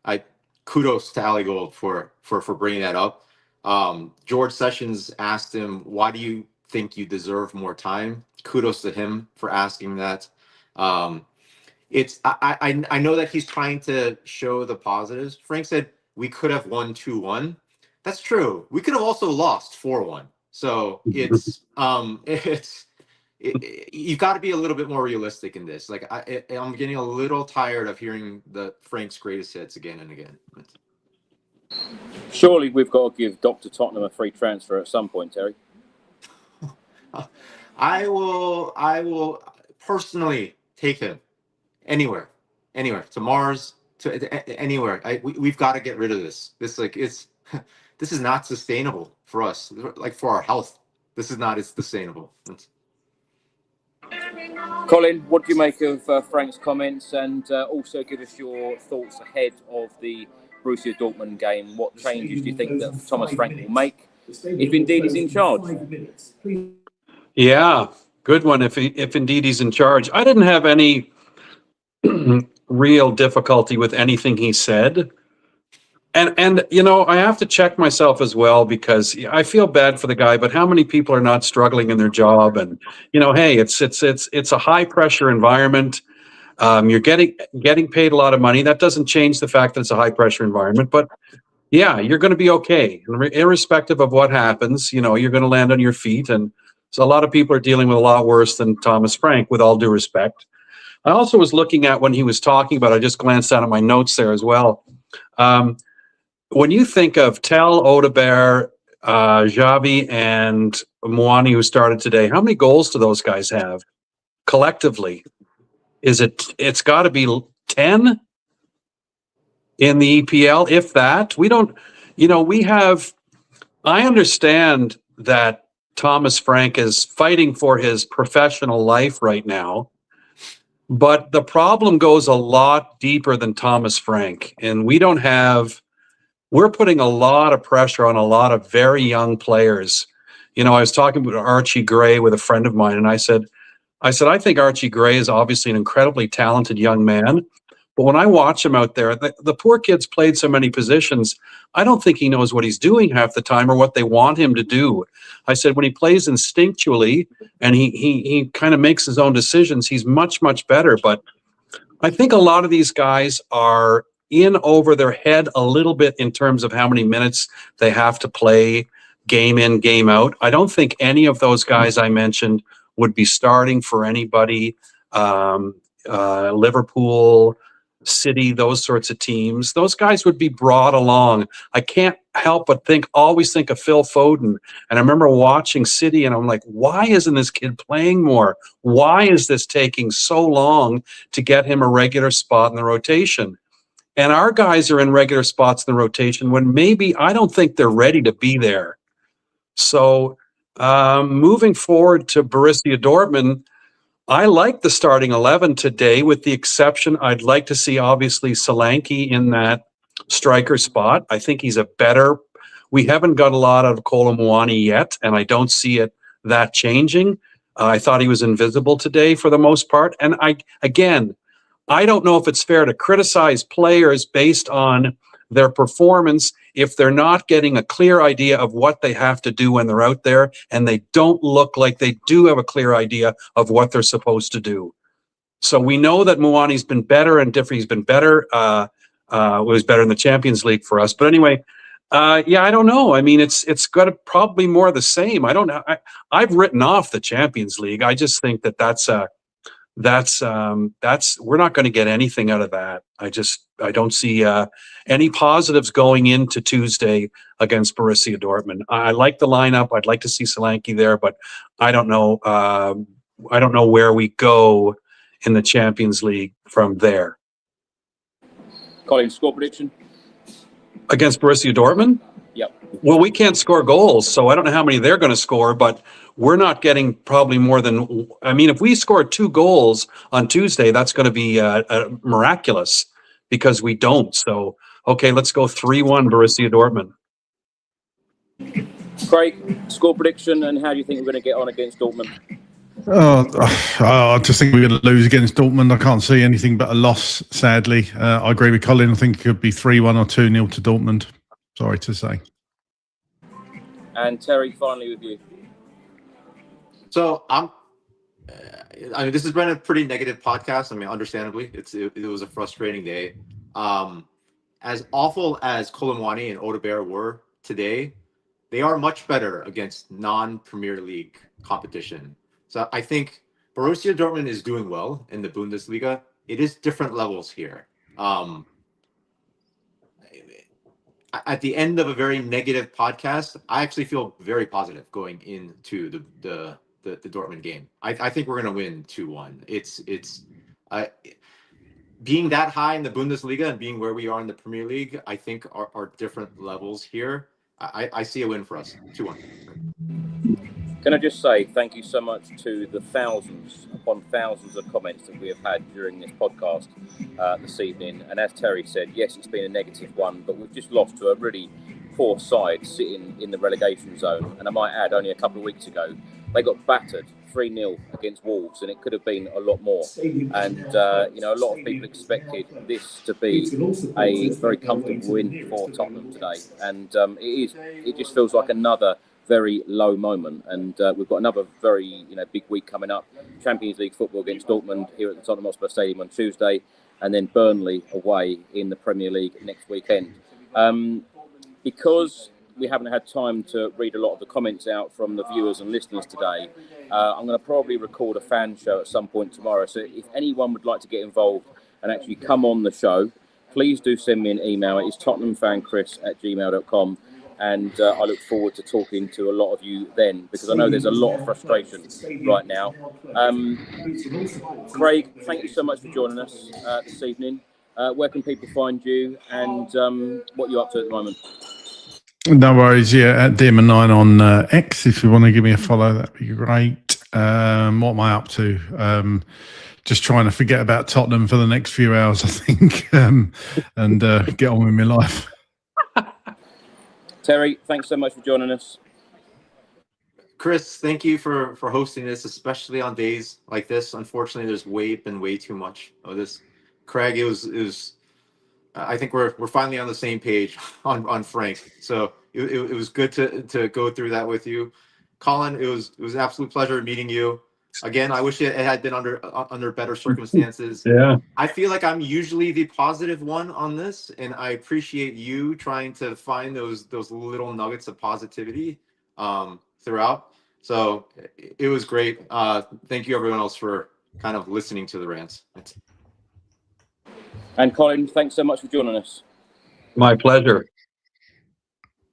I kudos to Ali Gold for bringing that up. George Sessions asked him, "Why do you think you deserve more time?" Kudos to him for asking that. It's I know that he's trying to show the positives. Frank said we could have won 2-1. That's true. We could have also lost 4-1. So it's you've got to be a little bit more realistic in this. Like I'm getting a little tired of hearing the Frank's greatest hits again and again. Surely we've got to give Dr. Tottenham a free transfer at some point, Terry. I will personally take him anywhere to Mars, to anywhere. We've got to get rid of this. This is not sustainable for us. Like for our health, this is not sustainable. Colin, what do you make of Frank's comments, and also give us your thoughts ahead of the Borussia Dortmund game? What changes do you think that Thomas Frank will make, if indeed he's in charge? Yeah, good one. If indeed he's in charge, I didn't have any real difficulty with anything he said, and you know, I have to check myself as well, because I feel bad for the guy. But how many people are not struggling in their job? And you know, hey, it's a high pressure environment. You're getting paid a lot of money. That doesn't change the fact that it's a high pressure environment. But yeah, you're going to be okay, irrespective of what happens. You know, you're going to land on your feet. And so a lot of people are dealing with a lot worse than Thomas Frank, with all due respect. I also was looking at when he was talking about, I just glanced down at my notes there as well. When you think of Tel, Odegaard, Xavi, and Muani, who started today, how many goals do those guys have collectively? It's got to be 10 in the EPL, if that. We don't, you know, I understand that Thomas Frank is fighting for his professional life right now, but the problem goes a lot deeper than Thomas Frank. And we're putting a lot of pressure on a lot of very young players. You know, I was talking about Archie Gray with a friend of mine, and I said, I think Archie Gray is obviously an incredibly talented young man. But when I watch him out there, the poor kid's played so many positions, I don't think he knows what he's doing half the time or what they want him to do. I said, when he plays instinctually and he kind of makes his own decisions, he's much, much better. But I think a lot of these guys are in over their head a little bit in terms of how many minutes they have to play game in, game out. I don't think any of those guys I mentioned would be starting for anybody. Liverpool, City, those sorts of teams, those guys would be brought along. I can't help but always think of Phil Foden. And I remember watching City and I'm like, why isn't this kid playing more? Why is this taking so long to get him a regular spot in the rotation? And our guys are in regular spots in the rotation when maybe I don't think they're ready to be there. So moving forward to Borussia Dortmund, I like the starting 11 today, with the exception I'd like to see, obviously, Solanke in that striker spot. I think he's we haven't got a lot out of Colin Muani yet, and I don't see that changing. I thought he was invisible today for the most part. And I don't know if it's fair to criticize players based on their performance if they're not getting a clear idea of what they have to do when they're out there, and they don't look like they do have a clear idea of what they're supposed to do. So we know that Muani's been better and Diffie's been better. Was better in the Champions League for us. But anyway, I don't know. I mean, it's got to probably more the same. I don't know. I've written off the Champions League. I just think that's we're not going to get anything out of that. I don't see any positives going into Tuesday against Borussia Dortmund. I like the lineup. I'd like to see Solanke there, but I don't know. I don't know where we go in the Champions League from there. Colin, score prediction against Borussia Dortmund? Yep. Well, we can't score goals, so I don't know how many they're going to score, but we're not getting probably more than, I mean, if we score 2 goals on Tuesday, that's going to be miraculous, because we don't. So, okay, let's go 3-1 Borussia Dortmund. Craig, score prediction, and how do you think we're going to get on against Dortmund? I just think we're going to lose against Dortmund. I can't see anything but a loss, sadly. I agree with Colin. I think it could be 3-1 or 2-0 to Dortmund. Sorry to say. And Terry, finally with you. So I mean, this has been a pretty negative podcast. I mean, understandably, it was a frustrating day. As awful as Colin and Odegaard were today, they are much better against non-Premier League competition. So I think Borussia Dortmund is doing well in the Bundesliga. It is different levels here. At the end of a very negative podcast, I actually feel very positive going into the Dortmund game. I think we're going to win 2-1. It's being that high in the Bundesliga and being where we are in the Premier League, I think are different levels here. I see a win for us, 2-1. Can I just say thank you so much to the thousands upon thousands of comments that we have had during this podcast this evening. And as Terry said, yes, it's been a negative one, but we've just lost to a really poor side sitting in the relegation zone. And I might add, only a couple of weeks ago, they got battered 3-0 against Wolves, and it could have been a lot more. And, a lot of people expected this to be a very comfortable win for Tottenham today. And it just feels like another very low moment. And we've got another very, big week coming up. Champions League football against Dortmund here at the Tottenham Hotspur Stadium on Tuesday, and then Burnley away in the Premier League next weekend. Because we haven't had time to read a lot of the comments out from the viewers and listeners today, I'm going to probably record a fan show at some point tomorrow. So if anyone would like to get involved and actually come on the show, please do send me an email. It's tottenhamfanchris@gmail.com. And I look forward to talking to a lot of you then, because I know there's a lot of frustration right now. Craig, thank you so much for joining us this evening. Where can people find you, and what you're up to at the moment? No worries. Yeah, at Dearman9 on X. If you want to give me a follow, that'd be great. What am I up to? Just trying to forget about Tottenham for the next few hours, I think, and get on with my life. Terry, thanks so much for joining us. Chris, thank you for hosting this, especially on days like this. Unfortunately, there's been way too much of this. Craig, it was I think we're finally on the same page on Frank. So it was good to go through that with you. Colin, it was an absolute pleasure meeting you. Again, I wish it had been under better circumstances. Yeah. I feel like I'm usually the positive one on this, and I appreciate you trying to find those little nuggets of positivity throughout. So it was great. Thank you, everyone else, for kind of listening to the rants. And Colin, thanks so much for joining us. My pleasure.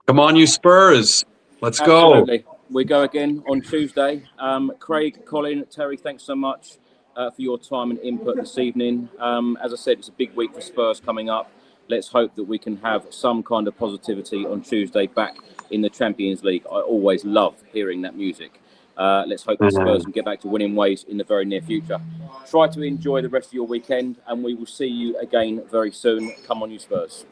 Come on, you Spurs. Let's Absolutely. go. We go again on Tuesday. Craig, Colin, Terry, thanks so much for your time and input this evening. As I said, it's a big week for Spurs coming up. Let's hope that we can have some kind of positivity on Tuesday back in the Champions League. I always love hearing that music. Let's hope the Spurs can get back to winning ways in the very near future. Try to enjoy the rest of your weekend, and we will see you again very soon. Come on, you Spurs.